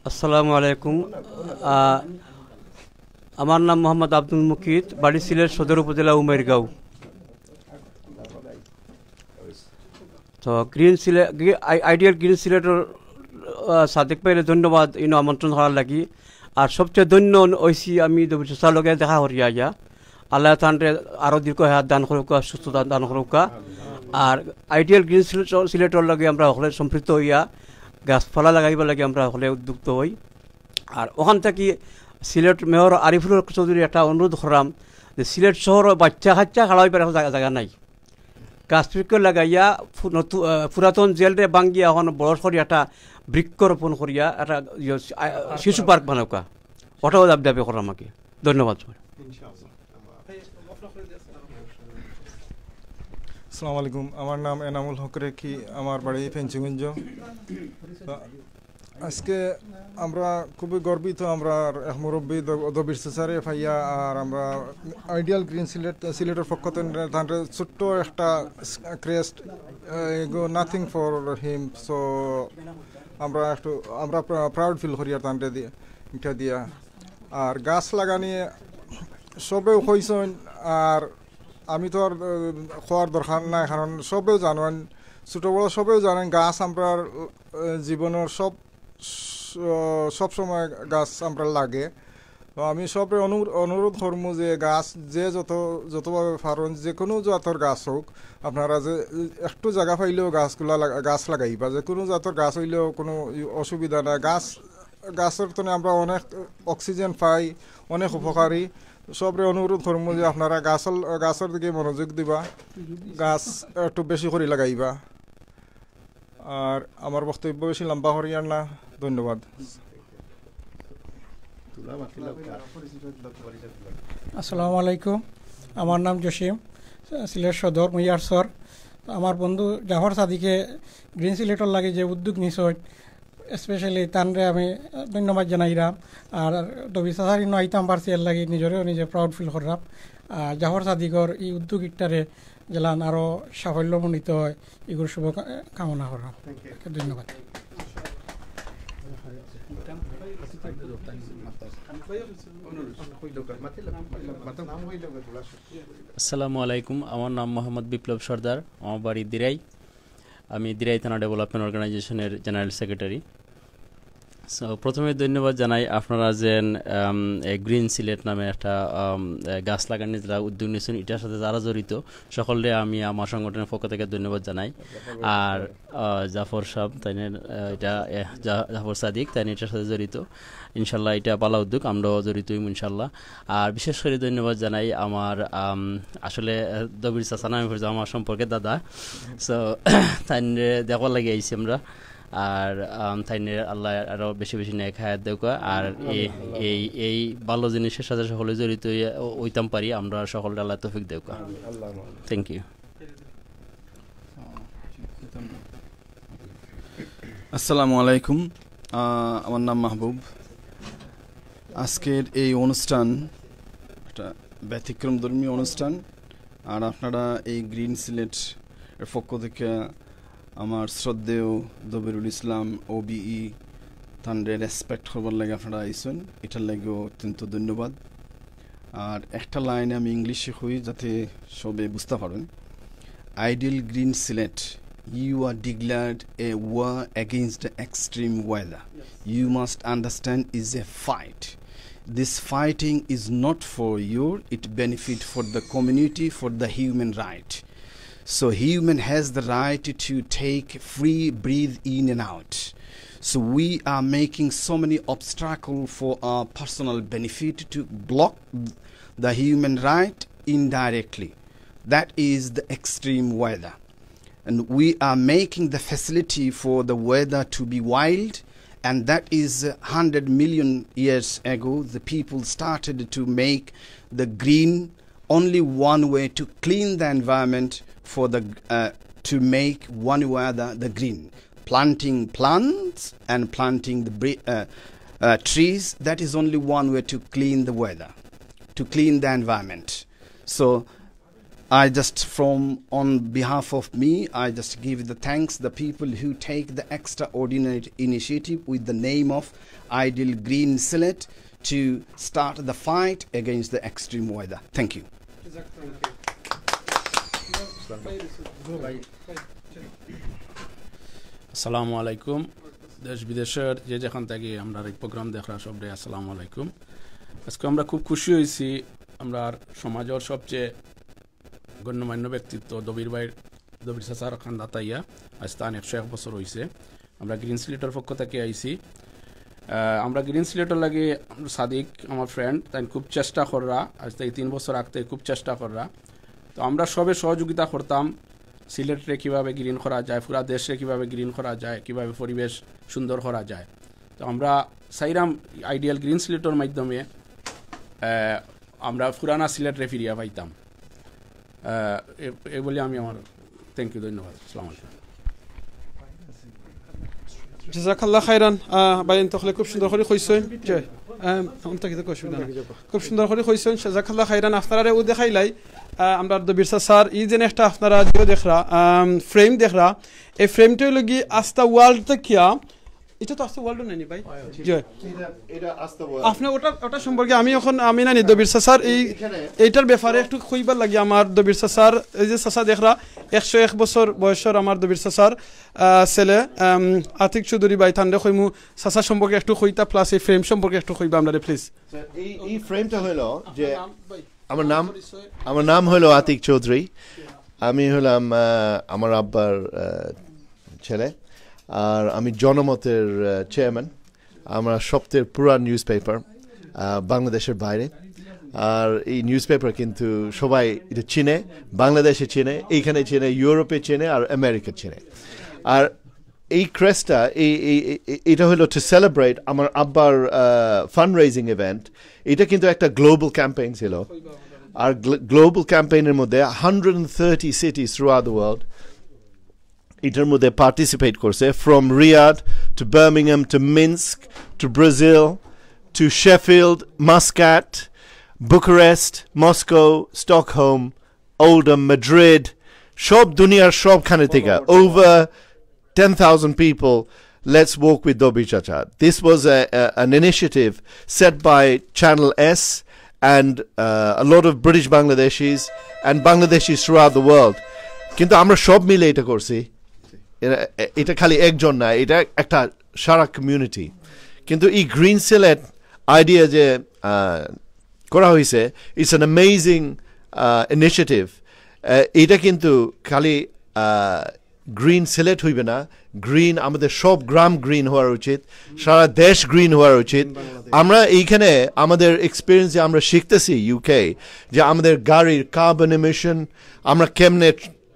আসসালামু আলাইকুম, আমার নাম মোহাম্মদ আব্দুল মুকিত, বাড়ি সিলেট সদর উপজেলা উমেরগাঁও। তো গ্রিন সিলেট আইডিয়াল গ্রিন সিলেটের সাদেক পাইলে ধন্যবাদ আমন্ত্রণ করার লাগি। আর সবচেয়ে ধন্য হয়েছি আমি চাচার লগে দেখা করিয়া ইয়া, আল্লাহ তানরে আরও দীর্ঘ হায়াত দান করুকা, সুস্থতা দান করুকা। আর আইডিয়াল গ্রিন সিলেটের লগে আমরা সকলে সম্পৃক্ত হইয়া গাছপালা লাগাইবার লাগে আমরা সকলে উদ্যুক্ত হই। আর ওখান থেকে সিলেট মেয়র আরিফুল চৌধুরী একটা অনুরোধ করলাম যে সিলেট শহর বাচ্চা কাচ্চা খেলা হইবার জায়গা নাই, গাছ বৃক্ষ লাগাইয়া পুরাতন জেলরে বাঙ্গিয়া এখন বড় করি একটা বৃক্ষরোপণ করিয়া একটা শিশু পার্ক বানাওকা, ওটাও দাবি করা আমাকে। ধন্যবাদ। আসসালামু আলাইকুম, আমার নাম এনামুল হক রেখি, আমার বাড়ি ফেঞ্চিগঞ্জ। আজকে আমরা খুবই গর্বিত, আমরা মুরব্বী দবির চাচারে ভাইয়া আর আমরা আইডিয়াল গ্রিন সিলেটের পক্ষ থেকে ছোট্ট একটা crest, nothing for him. So আমরা প্রাউড ফিল করি আর তান্ডে দিয়ে এটা দিয়া। আর গাছ লাগানি সবেও কইছেন, আর আমি তো আর খোয়ার দরকার নাই, কারণ সবেও জানেন, ছোটো বড়ো সবেও জানেন গাছ আমরা জীবনের সব সময় গাছ আমরা লাগে। তো আমি সবে অনুরোধ করবো যে গাছ যে যতভাবে পারেন যে কোনো জাতের গাছ হোক, আপনারা যে একটু জায়গা পাইলেও গাছ লাগাইবা, যে কোনো জাতের গাছ হইলেও কোনো অসুবিধা নাই। গাছের তো আমরা অনেক অক্সিজেন পাই, অনেক উপকারী। সবরে অনুরোধ করবো যে আপনারা গাছের দিকে মনোযোগ দিবা, গাছ একটু বেশি করে লাগাইবা। আর আমার বক্তব্য বেশি লম্বা করিয়ার না, ধন্যবাদ। আসসালামু আলাইকুম, আমার নাম জসিম, সিলেট সদর মুইয়ারসর। আমার বন্ধু জাফর সাদিকে গ্রিন সিলেটর লাগে যে উদ্যোগ নিশ্চয়, স্পেশালি তানরে আমি ধন্যবাদ জানাইলাম। আর দবি চাচারি আইতাম পারছি এর লাগে নিজেও নিজে প্রাউড ফিল করলাম। আর জাফর সাদিকর এই উদ্যোগ ইটারে জেলান আরও সাফল্যমণ্ডিত হয়, এগুলো শুভ কামনা করলাম। ধন্যবাদ। আসসালামু আলাইকুম, আমার নাম মোহাম্মদ বিপ্লব সর্দার, আমার বাড়ি দিরাই। আমি দিরাই থানা ডেভেলপমেন্ট অর্গানাইজেশনের জেনারেল সেক্রেটারি। সো প্রথমে ধন্যবাদ জানাই আপনারা যে গ্রিন সিলেট নামে একটা গাছ লাগানোর যারা উদ্যোগ নিয়েছেন এটার সাথে যারা জড়িত সকলে আমি আমার সংগঠনের পক্ষ থেকে ধন্যবাদ জানাই। আর জাফর সাহেব তাই এটা জাফর সাদিক তাই এটার সাথে জড়িত, ইনশাল্লাহ এটা ভালো উদ্যোগ, আমরাও জড়িত ইনশাল্লাহ। আর বিশেষ করে ধন্যবাদ জানাই আমার আসলে দবির চাচা নামে আমার সম্পর্কে দাদা, সো তাই দেখবার লাগে আইছি আমরা। আর তাইনের আল্লাহ আরও বেশি বেশি নেক হায়াত দেখ, আর এই ভালো জিনিসের সাথে সকলে জড়িত হইতাম পারি আমরা সকলে আল্লাহ তৌফিক দেখ। Thank you. আসসালামু আলাইকুম, আমার নাম মাহবুব। আজকের এই অনুষ্ঠান একটা ব্যতিক্রম ধর্মীয় অনুষ্ঠান, আর আপনারা এই গ্রিন সিলেট এর পক্ষ থেকে আমার শ্রদ্ধেয় দবিরুল ইসলাম OBE তান্ডে রেসপেক্ট করবার লাগে আপনারা আইসেন, এটার লাগেও অত্যন্ত ধন্যবাদ। আর একটা লাইনে আমি ইংলিশে হই যাতে সবে বুঝতে পারেন। Ideal green Sylhet, you are declared a war against the extreme weather. You must understand is a fight. This fighting is not for your, it benefit for the community, for the human right. So human has the right to take free breathe in and out. So we are making so many obstacles for our personal benefit to block the human right indirectly. That is the extreme weather. And we are making the facility for the weather to be wild, and that is 100 million years ago the people started to make the green only one way to clean the environment, for the to make one weather the green, planting plants and planting the trees. That is only one way to clean the weather, to clean the environment. So I just, from on behalf of me, I just give the thanks the people who take the extraordinary initiative with the name of Ideal Green Sylhet to start the fight against the extreme weather. Thank you. আসসালামু আলাইকুম। দেশ বিদেশের যে যেখান থেকে আমরা এই programme দেখরা সবাই আসসালামু আলাইকুম। আজকে আমরা খুব খুশি হয়েছি, আমরা সমাজের সবচেয়ে গণ্যমান্য ব্যক্তিত্ব দবির চাচার খান্দাতাইয়া আজ তার 101 বছর হয়েছে। আমরা গ্রিন সিলেটের পক্ষ থেকে আইছি। আমরা গ্রিন সিলেটের লাগে সাদিক আমার ফ্রেন্ড, তাই খুব চেষ্টা কররা, আজ থেকে 3 বছর আগ থেকে খুব চেষ্টা কররা। তো আমরা সবে সহযোগিতা করতাম সিলেটে কীভাবে গ্রিন করা যায়, পুরা দেশে কীভাবে গ্রিন করা যায়, কীভাবে পরিবেশ সুন্দর করা যায়। তো আমরা চাইরাম আইডিয়াল গ্রিন সিলেটের মাধ্যমে আমরা পুরানা সিলেটে ফিরিয়া পাইতাম। এই বলে আমি আমার থ্যাংক ইউ, ধন্যবাদ। আসসালামু আলাইকুম। জাযাকাল্লাহ খাইরান। বাইন তখলে খুব সুন্দর করে কইছেন, খুব সুন্দর করে কইছেন, জাযাকাল্লাহ খাইরান। আপনারা ও দেখাইলাই আমরা দবির স্যার ই যেন একটা আপনারা যে দেখরা ফ্রেম দেখরা, এই ফ্রেমটাই লগি আস্তা ওয়ার্ল্ড দেখিয়া, এটা তো আস্তা ওয়ার্ল্ড নাইনি ভাই, আপনি ওটা সম্পর্কে আমি নানি দবির স্যার এইটার ব্যাপারে একটু কইবার লাগে। আমার দবির স্যার এই যে চাচা দেখরা 101 বছর বয়সের আমার দবির স্যার ছেলে আতিক চৌধুরী ভাই, থান্ডে কইমু চাচা সম্পর্কে একটু কইতা, প্লাস এই ফ্রেম সম্পর্কে একটু কইবা আমরা প্লিজ। এই ফ্রেমটা হলো যে আমার নাম হলো আতিক চৌধুরী, আমি হলাম আমার আব্বার ছেলে, আর আমি জনমতের চেয়ারম্যান। আমরা সবচেয়ে পুরান নিউজ পেপার বাংলাদেশের বাইরে, আর এই নিউজ পেপার কিন্তু সবাই এটা চিনে, বাংলাদেশে চিনে, এইখানে চিনে, ইউরোপে চিনে, আর আমেরিকা চিনে। আর এই ক্রেস্টটা এটা হলো টু সেলিব্রেট আমার আব্বার ফান্ড রেজিং ইভেন্ট। এটা কিন্তু একটা গ্লোবাল ক্যাম্পেইন ছিল, আর গ্লোবাল ক্যাম্পেইনের মধ্যে 130 cities throughout the world এটার মধ্যে পার্টিসিপেট করছে, from Riyadh to Birmingham to Minsk to Brazil to Sheffield, Muscat, Bucharest, Moscow, Stockholm, Oldham, Madrid, সব দুনিয়ার সবখানে থেকে over 10,000 people. Let's walk with Dabbir Caca. This was an initiative set by Channel S and a lot of British Bangladeshis and Bangladeshis throughout the world. কিন্তু আমরা সব মিলে এটা করছি, এটা খালি একজন না, এটা একটা সারা কমিউনিটি। কিন্তু এই গ্রিন সিলেট আইডিয়া যে করা হয়েছে ইটস অ্যান অ্যামেজিং ইনিশিয়েটিভ এটা কিন্তু খালি গ্রিন সিলেট হইবে না গ্রিন আমাদের সব গ্রাম গ্রিন হওয়ার উচিত সারা দেশ গ্রিন হওয়ার উচিত আমরা এইখানে আমাদের এক্সপিরিয়েন্সে আমরা শিখতেছি ইউকে যে আমাদের গাড়ির কার্বন এমিশন আমরা কেমনে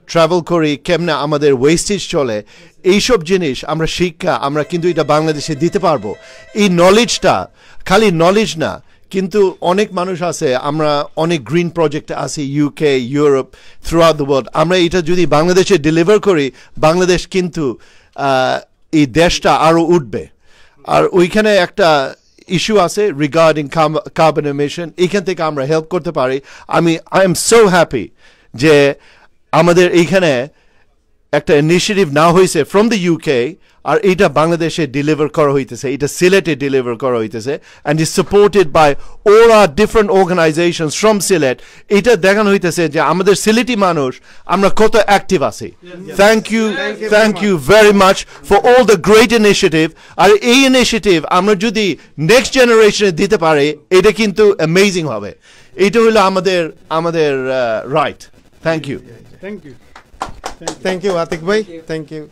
ট্রাভেল করি কেমনে আমাদের ওয়েস্টেজ চলে এইসব জিনিস আমরা শিক্ষা আমরা কিন্তু এটা বাংলাদেশে দিতে পারবো এই নলেজটা খালি নলেজ না কিন্তু অনেক মানুষ আছে আমরা অনেক গ্রিন প্রজেক্ট আছে UK Europe through out the world আমরা এটা যদি বাংলাদেশে ডেলিভার করি বাংলাদেশ কিন্তু এই দেশটা আরও উঠবে আর ওইখানে একটা ইস্যু আছে রিগার্ডিং কার্বন এমিশন এখান থেকে আমরা হেল্প করতে পারি আই এম সো হ্যাপি যে আমাদের এইখানে একটা ইনিশিয়েটিভ না হয়েছে ফ্রম দ্য ইউকে আর এটা বাংলাদেশে ডেলিভার করা হইতেছে এটা সিলেটে ডেলিভার করা হইতেছে and is supported by all our different organisations from Sylhet এটা দেখানো হইতেছে যে আমাদের সিলেটি মানুষ আমরা কত অ্যাক্টিভ আছি thank you very much for all the great initiative আর এই ইনিশিয়েটিভ আমরা যদি নেক্সট জেনারেশনে দিতে পারি এটা কিন্তু অ্যামেজিং হবে এটা হলো আমাদের right thank you thank you Atik ভাই থ্যাংক ইউ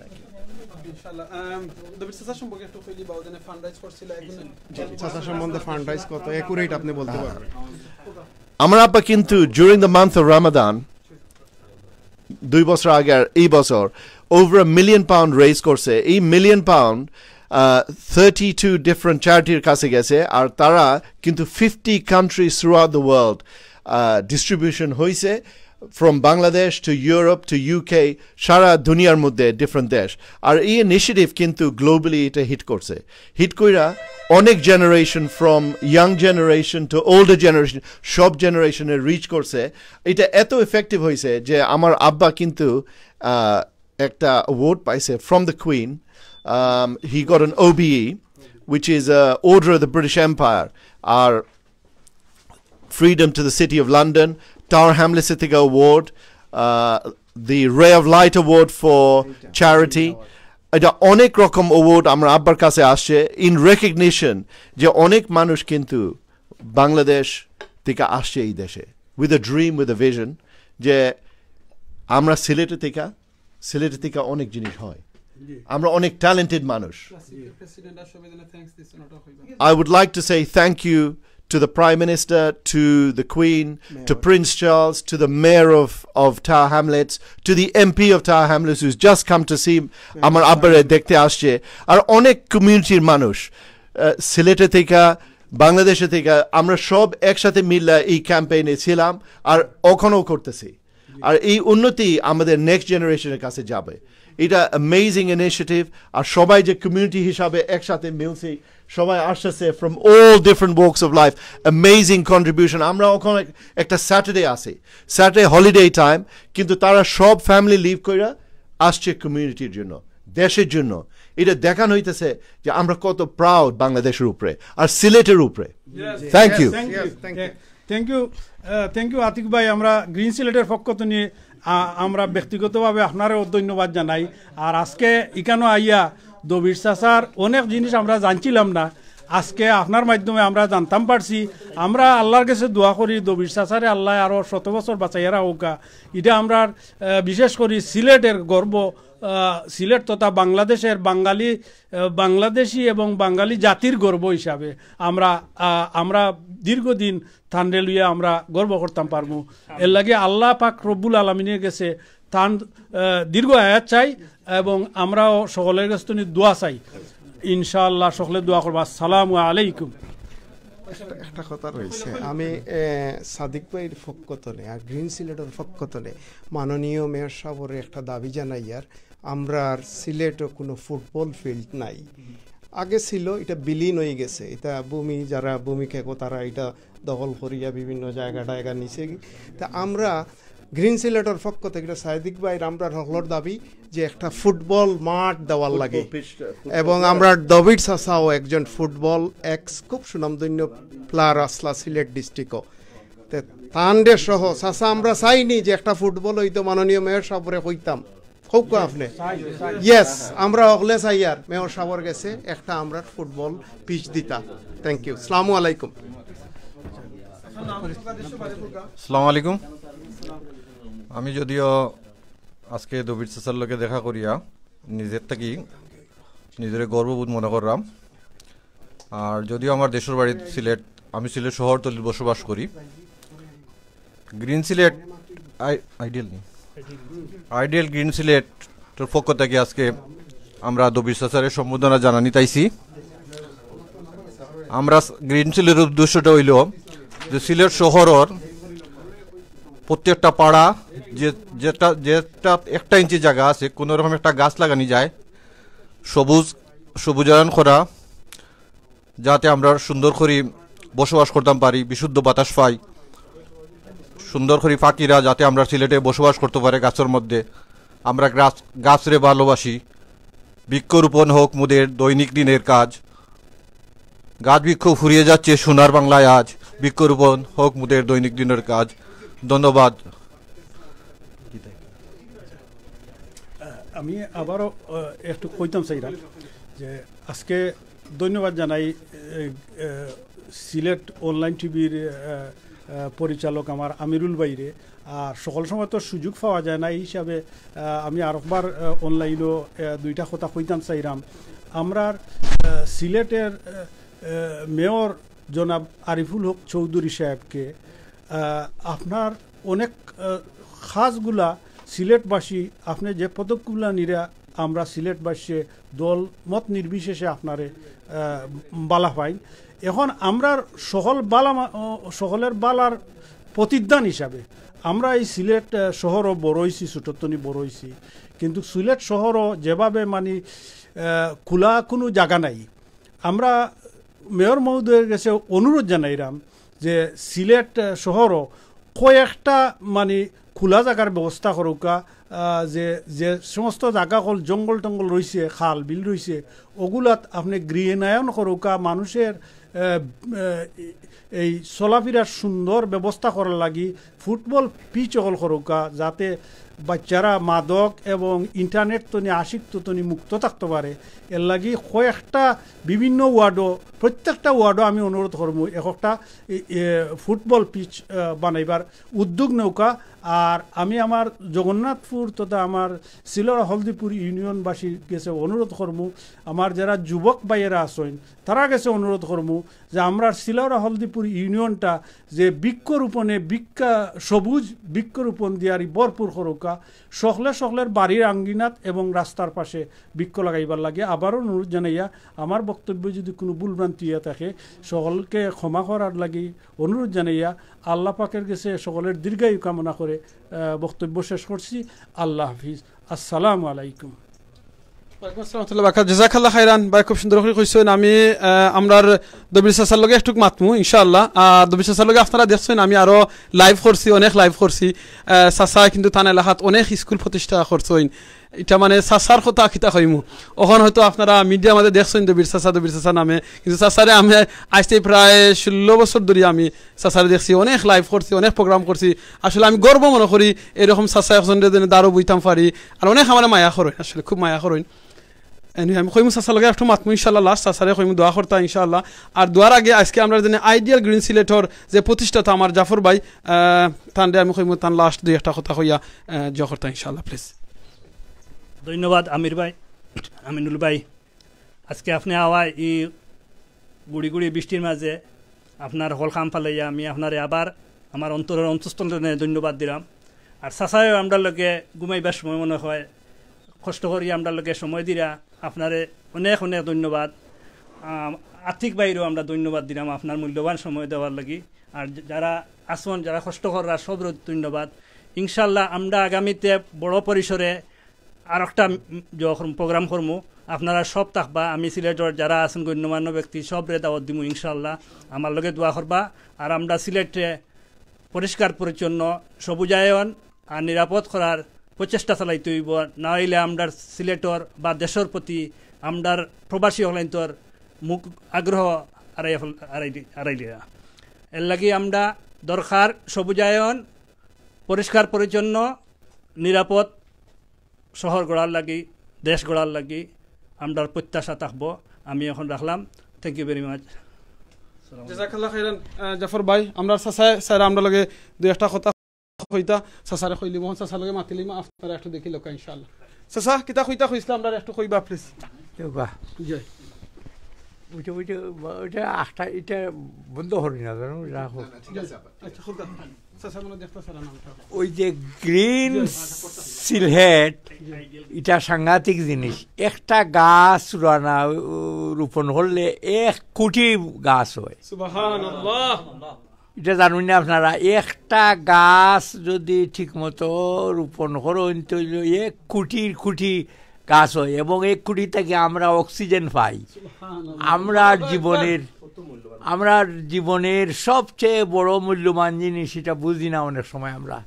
আমার আব্বা কিন্তু during the month of Ramadan 2 বছর আগে এই বছর ওভার £1 মিলিয়ন রেজ করছে এই £1 মিলিয়ন 32 ডিফারেন্ট চ্যারিটির কাছে গেছে আর তারা কিন্তু 50 countries through out the world distribution হয়েছে from Bangladesh to Europe to UK সারা দুনিয়ার মধ্যে ডিফারেন্ট দেশ আর এই ইনিশিয়েটিভ কিন্তু গ্লোবালি এটা হিট করছে হিট কইরা অনেক generation from young generation to older generation সব জেনারেশনে রিচ করছে এটা এত এফেক্টিভ হয়েছে যে আমার আব্বা কিন্তু একটা অ্যাওয়ার্ড পাইছে from the queen he got an OBE which is Order of the British Empire আর Freedom to the City of London Tower Hamlets Ethica Award, the Ray of Light Award for Charity. এটা অনেক রকম award আমরা আব্বার কাছে আসছে in recognition যে অনেক মানুষ কিন্তু বাংলাদেশ থেকে আসছে এই দেশে with a dream with a vision যে আমরা সিলেটে থেকে অনেক জিনিস হয় আমরা অনেক ট্যালেন্টেড মানুষ I would like to say thank you to the Prime Minister, to the Queen, to Prince Charles, to the Mayor of Tower Hamlets, to the MP of Tower Hamlets who's just come to see Amar Abbare dekhte asche ar onek community manush Sylheti theka Bangladeshe theka amra shob ekshate milla ei campaign e chilam ar okhono kortesi আর এই উন্নতি আমাদের next জেনারেশনের কাছে যাবে এটা amazing initiative আর সবাই যে community হিসাবে একসাথে মিলছি সবাই আসছে from all different works of life amazing contribution আমরা ওখানে একটা স্যাটারডে আসি স্যাটারডে হলিডে টাইম কিন্তু তারা সব ফ্যামিলি লিভ করে আসছে কমিউনিটির জন্য দেশের জন্য এটা দেখানো হইতেছে যে আমরা কত প্রাউড বাংলাদেশের উপরে আর সিলেটের উপরে thank you thank you Atik ভাই আমরা গ্রিন সিলেটের পক্ষ থেকে আমরা ব্যক্তিগতভাবে আপনারও ধন্যবাদ জানাই আর আজকে এখানে আইয়া দবির চাচার অনেক জিনিস আমরা জানছিলাম না আজকে আপনার মাধ্যমে আমরা জানতাম পারছি আমরা আল্লাহর কাছে দোয়া করি দবির চাচারে আল্লাহ আরও 100 বছর বাঁচাইয়া রাখুকা এটা আমরা বিশেষ করে সিলেটের গর্ব সিলেট তথা বাংলাদেশের বাংলাদেশি এবং বাঙালি জাতির গর্ব হিসাবে আমরা দীর্ঘদিন থানরে লইয়া আমরা গর্ব করতাম পারবো এর লাগে আল্লাহ পাক রব্বুল আলমিনের কাছে থান দীর্ঘ আয়াত চাই এবং আমরাও সকলের কাছে দোয়া চাই ইনশাআল্লাহ সকলে দোয়া করবো আসসালামু আলাইকুম একটা কথা রয়েছে আমি সাদিক ভাইয়ের পক্ষ তলে আর গ্রিন সিলেটের পক্ষ তলে মাননীয় মেয়র সাহেবের একটা দাবি জানাই আর আমরা সিলেটও কোনো ফুটবল ফিল্ড নাই আগে ছিল এটা বিলীন হয়ে গেছে এটা ভূমি যারা ভূমি খেকো তারা এটা দখল করিয়া বিভিন্ন জায়গা নিচে তা আমরা গ্রিন সিলেটের পক্ষ থেকে সাদিক ভাইয়ের আমরা হলর দাবি যে একটা ফুটবল মাঠ দেওয়ার লাগে এবং আমরা দবির চাচাও একজন ফুটবল খুব সুনামধন্য প্লেয়ার আসলা সিলেট ডিস্ট্রিক্টও তান্ডে সহ চাচা আমরা চাইনি যে একটা ফুটবল হইতো মাননীয় মেয়র সাহেবরে কইতাম হোক আপনি ইয়েস আমরা অগলে চাই আর মেয়র সাবর গেছে একটা আমরা ফুটবল পিচ দিতা থ্যাংক ইউ আসসালামু আলাইকুম আসসালামু আলাইকুম আমি যদিও আজকে দবির চাচার লোকে দেখা করিয়া নিজের থাকি নিজের গর্ববোধ মনে করলাম আর যদিও আমার দেশের বাড়ি সিলেট আমি সিলেট শহরতলির বসবাস করি গ্রিন সিলেট আইডিয়াল গ্রিন সিলেটের পক্ষ থেকে আজকে আমরা দবির চাচারের সম্বোধনা জানানি তাইছি আমরা গ্রিন সিলেটের উদ্দেশ্যটা হইল যে সিলেট শহরের প্রত্যেকটা পাড়া যেটা যেটা 1 ইঞ্চি জায়গা আছে কোনো রকম একটা গাছ লাগানি যায় সবুজায়ন করা যাতে আমরা সুন্দর করে বসবাস করতাম পারি বিশুদ্ধ বাতাস পাই সুন্দর করে পাখিরা যাতে আমরা সিলেটে বসবাস করতে পারে গাছের মধ্যে আমরা গাছরে ভালোবাসি বৃক্ষরোপণ হোক মোদের দৈনিক দিনের কাজ গাছ বৃক্ষ ফুরিয়ে যাচ্ছে সোনার বাংলায় আজ বৃক্ষরোপণ হোক মোদের দৈনিক দিনের কাজ ধন্যবাদ আমি আবারও একটু কইতাম চাইলাম যে আজকে ধন্যবাদ জানাই সিলেট অনলাইন টিভির পরিচালক আমার আমিরুল ভাইরে আর সকল সময় তো সুযোগ পাওয়া যায় না এই হিসাবে আমি আরেকবার অনলাইনও 2টা কথা কইতাম চাইলাম আমরা সিলেটের মেয়র জনাব আরিফুল হক চৌধুরী সাহেবকে আপনার অনেক খাসগুলা সিলেটবাসী আপনি যে পদকগুলা নিরা আমরা সিলেটবাসী দল মত নির্বিশেষে আপনারে বালা পাই এখন আমরা সকলের বালার প্রতিদান হিসাবে আমরা এই সিলেট শহরও বড় হয়েছি ছোটতনি বড় হয়েছি কিন্তু সিলেট শহরও যেভাবে মানে খোলা কোনো জায়গা নাই আমরা মেয়র মহোদয়ের কাছে অনুরোধ জানাইলাম যে সিলেট শহরও কয়েকটা মানে খোলা জায়গার ব্যবস্থা করুকা যে যে সমস্ত জায়গা হল জঙ্গল টঙ্গল রয়েছে খাল বিল রয়েছে ওগুলাত আপনি গৃহায়ন করুকা মানুষের এই চলাফেরার সুন্দর ব্যবস্থা করার লাগি ফুটবল পিচ অকল করুকা যাতে বাচ্চারা মাদক এবং ইন্টারনেট তনি আশিক্ত তনি মুক্ত থাকতে পারে এর লাগি কয়েকটা বিভিন্ন ওয়ার্ডও প্রত্যেকটা ওয়ার্ডও আমি অনুরোধ করব একটা ফুটবল পিচ বানাইবার উদ্যোগ নৌকা আর আমি আমার জগন্নাথপুর তথা আমার সিলরা হলদিপুর ইউনিয়নবাসীর কাছে অনুরোধ করব আমার যারা যুবক ভাইয়েরা আছেন তারা কাছে অনুরোধ করব যে আমরা সিলরা হলদিপুর ইউনিয়নটা যে বৃক্ষরোপণে সবুজ বৃক্ষরোপণ দিয়ারি ভরপুর করুকা সকলের বাড়ির আঙ্গিনাত এবং রাস্তার পাশে বৃক্ষ লাগাইবার লাগে আবারও অনুরোধ জানাইয়া আমার বক্তব্য যদি কোনো ভুলভ্রান্তি থাকে সকলকে ক্ষমা করার লাগি অনুরোধ জানাইয়া আল্লাহ পাকের কাছে সকলের দীর্ঘায়ু কামনা করে বক্তব্য শেষ করছি আল্লাহ হাফিজ আসসালামু আলাইকুম জাযাকাল্লাহ খাইরান ভাই খুব সুন্দর করে কইছেন আমি আমরার দবির চাচার লগে একটু মাতমু ইনশাআল্লাহ দবির চাচার লগে আপনারা দেখছেন আমি আরো লাইভ করছি অনেক লাইভ করছি চাচা কিন্তু থানা এলাকাত অনেক স্কুল প্রতিষ্ঠা করছেন এটা মানে চাচার কথা কিতা কইমু ওখান হয়তো আপনারা মিডিয়া মধ্যে দেখছেন দবির চাচা নামে কিন্তু চাচারে আমি আজতে প্রায় 16 বছর ধরে আমি চাচারে দেখছি অনেক লাইভ করছি অনেক প্রোগ্রাম করছি আসলে আমি গর্ব মনে করি এরকম চাচা একজন দাঁড়ো বইতাম পারি আর অনেক আমার মায়া করেন আসলে খুব মায়া করেন আমি কইমু চাচার লগে একটু মাতমু ইনশাআল্লাহ লাস্ট চাচারে কইমু দোয়া করতা ইনশাআল্লাহ আর দোয়ার আগে আজকে আমরা জানি আইডিয়াল গ্রিন সিলেটর যে প্রতিষ্ঠাতা আমার জাফর ভাই তানরে আমি কইমু তান লাস্ট দুই একটা কথা কইয়া দোয়া করতা ইনশাআল্লাহ প্লিজ ধন্যবাদ আমিনুল ভাই আজকে আপনি আওয়ায় এই গুড়ি বৃষ্টির মাঝে আপনার হল খাম ফালাইয়া আমি আপনারে আবার আমার অন্তরের অন্তঃস্থলে ধন্যবাদ দিলাম আর চাচাও আমরা লোকে ঘুমাইবার সময় মনে হয় কষ্ট করি আমরা লোকে সময় দিরা আপনারে অনেক অনেক ধন্যবাদ আর্থিক বাইরেও আমরা ধন্যবাদ দিলাম আপনার মূল্যবান সময় দেওয়ার লাগি আর যারা আসন যারা কষ্ট করার সব ধন্যবাদ ইনশাল্লাহ আমরা আগামীতে বড় পরিসরে আর একটা প্রোগ্রাম করবো আপনারা সব থাকবা আমি সিলেটর যারা আছেন গণ্যমান্য ব্যক্তি সবরে দাওয়াত দিব ইনশাল্লাহ আমার লগে দোয়া করবা আর আমরা সিলেটে পরিষ্কার পরিচ্ছন্ন সবুজায়ন আর নিরাপদ করার প্রচেষ্টা চালাইতে হইব না হইলে আমরা সিলেটর বা দেশের প্রতি আমরা প্রবাসী হলাইন্তর মুখ আগ্রহ আড়াইলিয়া এর লাগি আমরা দরকার সবুজায়ন পরিষ্কার পরিচ্ছন্ন নিরাপদ শহর গড়ার লাগি দেশ গড়ার লাগি আমরা প্রত্যাশা থাকবো আমি এখন রাখলাম থ্যাংক ইউ ভেরি মাচ জাযাকাল্লাহ খাইরান জাফর ভাই আমরা স্যার আমরা লগে দুই একটা কথা কইতা সাসারে কইলি মোহন সাসার লগে মাতিলি মা আপনারা একটু দেখি লোক ইনশাআল্লাহ সাসা কিতা কইতা কইছিলাম আমরা একটু কইবা প্লিজ দেখবা জয় ওইটা আটটা এটা বন্ধ হরি না জানো রাখো আচ্ছা খুলতা সাসা মনে দেখতা সারা নামটা ওই যে গ্রিন সিলহেট এটা সাংঘাতিক জিনিস একটা গাছ রোপণ করলে 1 কোটি গাছ হয় সুবহানাল্লাহ এটা জানুন না আপনারা একটা গাছ যদি ঠিকমতো রোপণ করেন তো 1 কোটি গাছ হয় এবং 1 কোটি থেকে আমরা অক্সিজেন পাই আমরা জীবনের সবচেয়ে বড় মূল্যবান জিনিস এটা বুঝি না অনেক সময় আমরা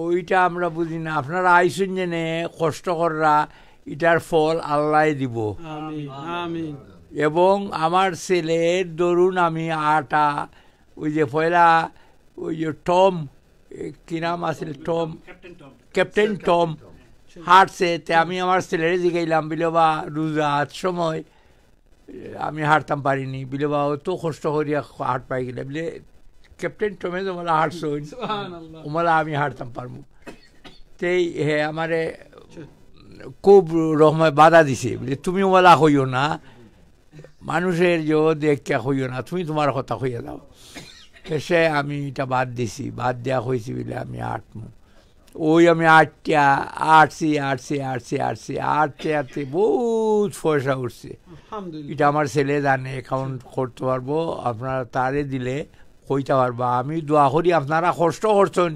ওইটা আমরা বুঝি না আপনারা আইসুন জেনে কষ্ট কররা এটার ফল আল্লাহ দিব আমিন এবং আমার ছেলের দরুন আমি আটা ওই যে পয়লা ওই যে টম কি নাম আছিল টম ক্যাপ্টেন টম হাঁটছে তে আমি আমার ছেলেরে জিগাইলাম বিলোবা রোজার সময় আমি হাঁটতাম পারিনি বিলোবা তো কষ্ট করিয়া হাট পাই গেলে বলে ক্যাপ্টেন টমে তোমার হাঁটছো ওমালা আমি হাঁটতাম পারবো তেই হে আমারে খুব রকমের বাধা দিছে বলে তুমি ওমালা হইও না মানুষের যে দেখা হইও না তুমি তোমার কথা হইয়া দাও সে আমি এটা বাদ দিছি বাদ দেওয়া হয়েছি বলে আমি হাঁটমু ওই আমি আটতে বহুত পয়সা উঠছে এটা আমার ছেলে জানে অ্যাকাউন্ট করতে পারবো আপনারা তারে দিলে কইতে পারবা আমি দোয়া করি আপনারা কষ্ট করছেন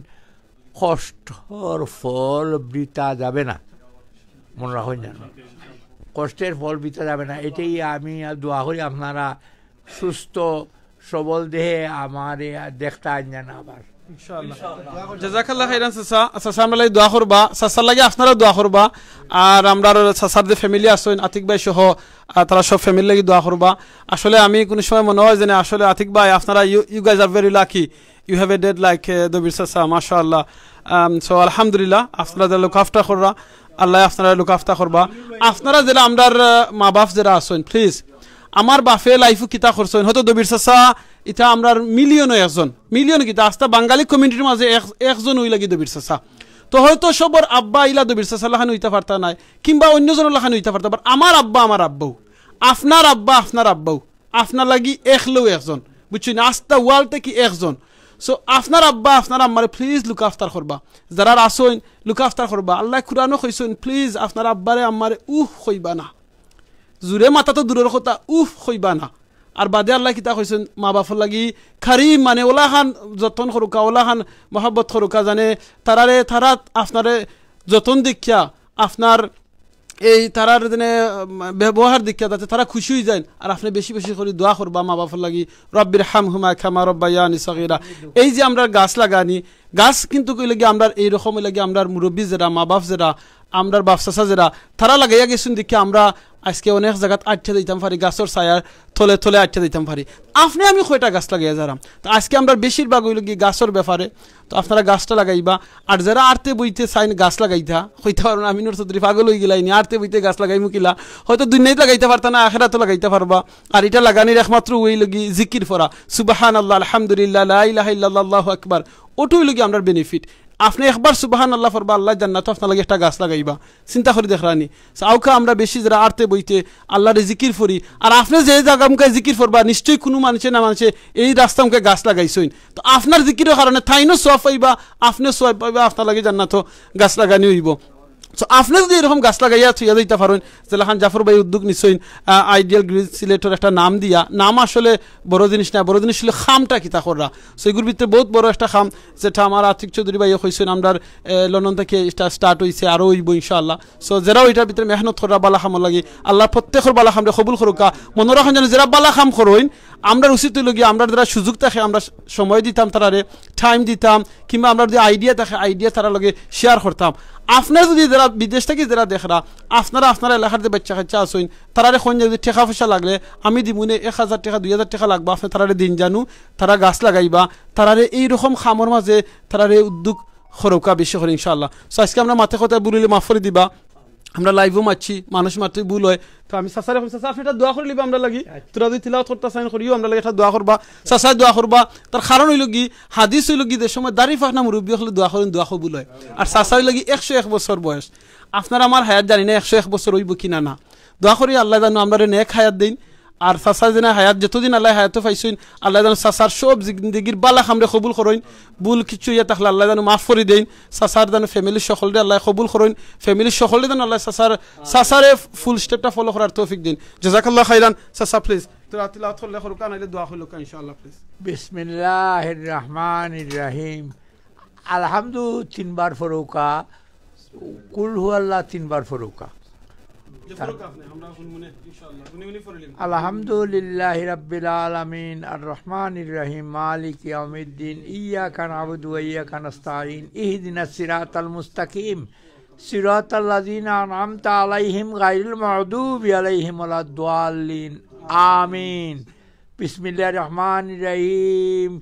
কষ্টর ফল বৃথা যাবে না মনে রাখুন জানো কষ্টের ফল বৃথা যাবে না এটাই আমি দোয়া করি আপনারা সুস্থ সবল দেহে আমার দেখতে আনজান আবার জাযাকাল্লাহ খাইরান সাসা সাসা আমরা দোয়া করবা সাসার লাগে আপনারা দোয়া করবা আর আমরা সাসার যে ফ্যামিলি আছেন আতিক ভাই সহ তারা সব ফ্যামিলি লাগি দোয়া করবা আসলে আমি কোন সময় মনে হয় যে আসলে আতিক ভাই আপনারা you guys are very lucky you have a dad like Dabir Sasa মাশাআল্লাহ সো আলহামদুলিল্লাহ আপনারা লুক আফটার কররা আল্লাহ আপনারা লুক আফটার করবা আপনারা যারা আমরার মা বাপ যারা আছেন প্লিজ আমার বাপে লাইফ কিতা করছেন হয়তো দবির চাচা ইটা আমরার মিলিয়ন কিতা আস্তা বাঙালি কমিউনিটির মাঝে একজন হই লাগি দবির চাচা তো হয়তো সবর আব্বা ইলা দবির চাচা লাখান হইতে পারতা নাই কিংবা অন্যজনের লাখান হইতে পারতা বাট আমার আব্বা আমার আব্বাও আপনার আব্বা আপনার আব্বাও আপনার লাগি একলেও একজন বুঝছি না আস্তা ওয়ার্ল্ড থেকে একজন সো আপনার আব্বা আপনার আম্মারে প্লিজ লুক আফতার করবা যারা আসইন লুক আফতার করবা আল্লাহ কুরআনও কইছেন প্লিজ আপনার আব্বারে আম্মারে কইবা না জুরে মাথা তো দূরের কথা কইবা না আর বাদে আল্লাহ কিতা কইছেন মা বাপর লাগি খারিম মানে ওলাখান যতন করুকা ওলাখান মহাব্বত করুকা জানে তারা আপনারে যতন দেখিয়া আপনার এই তারার দিনে ব্যবহার দেখিয়া যাতে তারা খুশি হয়ে যায় আর আপনি বেশি বেশি করে দোয়া করবা মা বাপর লাগি রব্বির হামহুমা কামা রব্বায়ানি সগীরা এই যে আমরা গাছ লাগানি গাছ কিন্তু কইলে গিয়ে আমরা এইরকম লাগে আমরা মুরব্বী যারা মা বাপ যারা আমরার বাপ চাচা যারা তারা লাগাইয়া গেছেন দেখি আমরা আজকে অনেক জায়গাত আটটা দিতাম পারি গাছের ছায়ার থলে থলে আটটা দিতাম পারি আপনি আমি কয়টা গাছ লাগাইয়া যারাম তো আজকে আমরা বেশিরভাগ হইল গিয়ে গাছের ব্যাপারে তো আপনারা গাছটা লাগাইবা আর যারা আরতে বইতে চাইন গাছ লাগাইতা হইতে পারো না আমিনুর চৌধুরী পাগল হয়ে গেলাইনি আরতে বইতে গাছ লাগাই মুকিলা হয়তো দুনিয়াতে লাগাইতে পারতা না আখেরাতে লাগাইতে পারবা আর এটা লাগানির একমাত্র ওই লগি জিকির ফরা সুবহানাল্লাহ আলহামদুলিল্লাহ লা ইলাহা ইল্লাল্লাহ আল্লাহু আকবার ওটুই লগি আমরা বেনিফিট আপনি একবার সুবহানাল্লাহ ফরবা আল্লাহ জান্নাত আপনার লাগে একটা গাছ লাগাইবা চিন্তা করে দেখরানি আউকা আমরা বেশি যারা আরতে বইতে আল্লাহরে জিকির ফরি আর আপনি যে জায়গা মুখে জিকির ফরবা নিশ্চয়ই কোনো মানুষে না মানুষে এই রাস্তা মুখে গাছ লাগাইছইন তো আপনার জিকিরের কারণে তাইনও সওয়াব পাইবা আপনি সওয়াব পাইবা আপনার লাগে জান্নাত গাছ লাগানি হইব সো আপনি যদি এরকম গাছ লাগাইয়া থুইয়া দিতে পারেন যেলাখান জাফর ভাই উদ্যোগ নিশ্চয়ই আইডিয়াল গ্রিন সিলেটের একটা নাম দিয়া নাম আসলে বড় জিনিস না বড় জিনিস হলে খামটা কিতা কররা সো এগুলোর ভিতরে বহুত বড় একটা খাম যেটা আমার আতিক চৌধুরী ভাই কইছেন আমরা লন্ডন থেকে এটা স্টার্ট হয়েছে আরও হইব ইনশাআল্লাহ সো যারাও এটার ভিতরে মেহনত কররা বালা খাম লাগি আল্লাহ প্রত্যেকের বালা খামরে কবুল করুকা মনে রাখেন যেন যারা বালা খাম করইন আমরা উচিত লগি আমরা যারা সুযোগ থাকে আমরা সময় দিতাম তারারে টাইম দিতাম কিংবা আমরা যদি আইডিয়া থাকে আইডিয়া তারা লগে শেয়ার করতাম আপনারা যদি যারা বিদেশ থেকে যারা দেখরা আপনারা এলাকার যে বাচ্চা কাচ্চা আসইন তারারে কোন যদি টাকা পয়সা লাগলে আমি দিমুনে 1000 টাকা 2000 টাকা লাগবে আপনি তারারে দিন জানু তারা গাছ লাগাইবা তারারে এইরকম খামর মাঝে তারারে উদ্যোগ খরৌকা বেশি করে ইনশাআল্লাহ। সো আজকে আমরা মাথা কথা বলিলে মাফ করে দিবা, আমরা লাইভও মারছি, মানুষ মারতে ভুল হয়। তো আমি চাচার এখন চাচা আপনি এটা দোয়া করে লিবা আমরা লাগি, তোরা যদি তিলাওয়াত করতে চাইন করিও আমরা লাগে এটা দোয়া করবা, চাচা দোয়া করবা। তার কারণ হইল কি হাদিস হইল কি যে সময় দাড়ি ফাঁকনা মুরব্বী হলে দোয়া করেন, দোয়া কবুল হয়। আর চাচা হইল কি 101 বছর বয়স, আপনার আমার হায়াত জানি না 101 বছর হইব কিনা না, দোয়া করি আল্লাহ জানো আমরা নেক হায়াত দিন। আর চাচার যেন হায়াত যতদিন আল্লাহ হায়াতও পাইছেন, আল্লাহ যেন চাচার সব জিন্দগির বালা খামরে কবুল করেন, ভুল কিছু ইয়ে থাকলে আল্লাহ যেন মাফ করে দেন। চাচার যেন ফ্যামিলির সকলরে আল্লাহ কবুল করেন, ফ্যামিলির সকলে যেন আল্লাহ চাচারে ফুল স্টেপটা ফলো করার তৌফিক দিন। জাযাকাল্লাহ খাইরান। চাচা প্লিজ তোরা তিলাওয়াত করলে করুকা, নাইলে দোয়া হইল ইনশাআল্লাহ প্লিজ। বিসমিল্লাহির রহমানির রহিম। আলহামদু 3 বার ফরুকা, কুল হুয়াল্লাহ 3 বার ফরুকা। আলহামদুলিল্লাহি রাব্বিল আলামিন আর রহমানির রহিম মালিক ইয়াউমিদ্দিন ইয়্যাকা না'বুদু ওয়া ইয়্যাকা নাস্তাঈন ইহদিনাস সিরাতাল মুস্তাকিম সিরাতাল লাযিনা আন'আমতা আলাইহিম গায়রিল মাগদুবি আলাইহিম ওয়ালাদ-দাল্লিন আমিন। বিসমিল্লাহির রহমানির রহিম।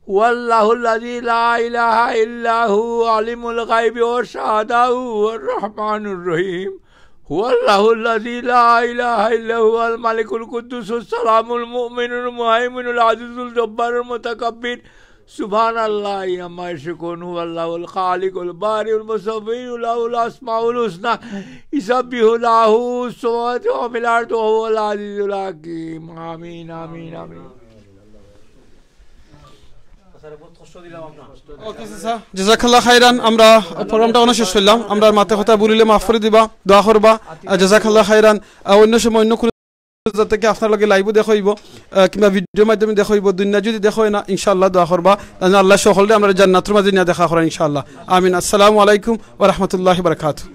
হুয়াল্লাহুল লাযী লা ইলাহা ইল্লাহু আলিমুল গায়বি ওয়াশ শাহাদাহু ওয়ার রহমানুর রহিম। হুয়াল্লাহুল লাযী লা ইলাহা ইল্লা হুয়াল মালিকুল কুদ্দুসুস সালামুল মুমিনুল মুহাইমিনুল আজিজুল জব্বারুল মুতাকাব্বির সুবহানাল্লাহি আম্মা ইয়াশরিকুন। হুয়াল্লাহুল খালিকুল বারিউল মুসাব্বিহু লাহুল আসমাউল হুসনা ইসাব্বিহু লাহু সামাওয়াতু ওয়া ফিল আরদি ওয়া হুয়াল আজিজুল হাকীম। আমিন আমিন আমিন। জাযাকাল্লাহ খাইরান। আমরা প্রোগ্রামটা অনেক শেষ করলাম, আমরা মাথা কথা বলিলে মাফ করে দিবা, দোয়া করবা। জাযাকাল্লাহ খাইরান। অন্য সময় অন্য কোনো থেকে আপনার লগে লাইভও দেখাইব কিংবা ভিডিওর মাধ্যমে দেখাইব, দুনিয়া যদি দেখা হয় না ইনশাআল্লাহ দোয়া করবা, আল্লাহ সকলকে আমরা জান্নাতের মাঝে নিয়ে দেখা করেন ইনশাআল্লাহ। আমিন। আসসালামু আলাইকুম ওয়া রাহমাতুল্লাহি ওয়া বারাকাতুহু।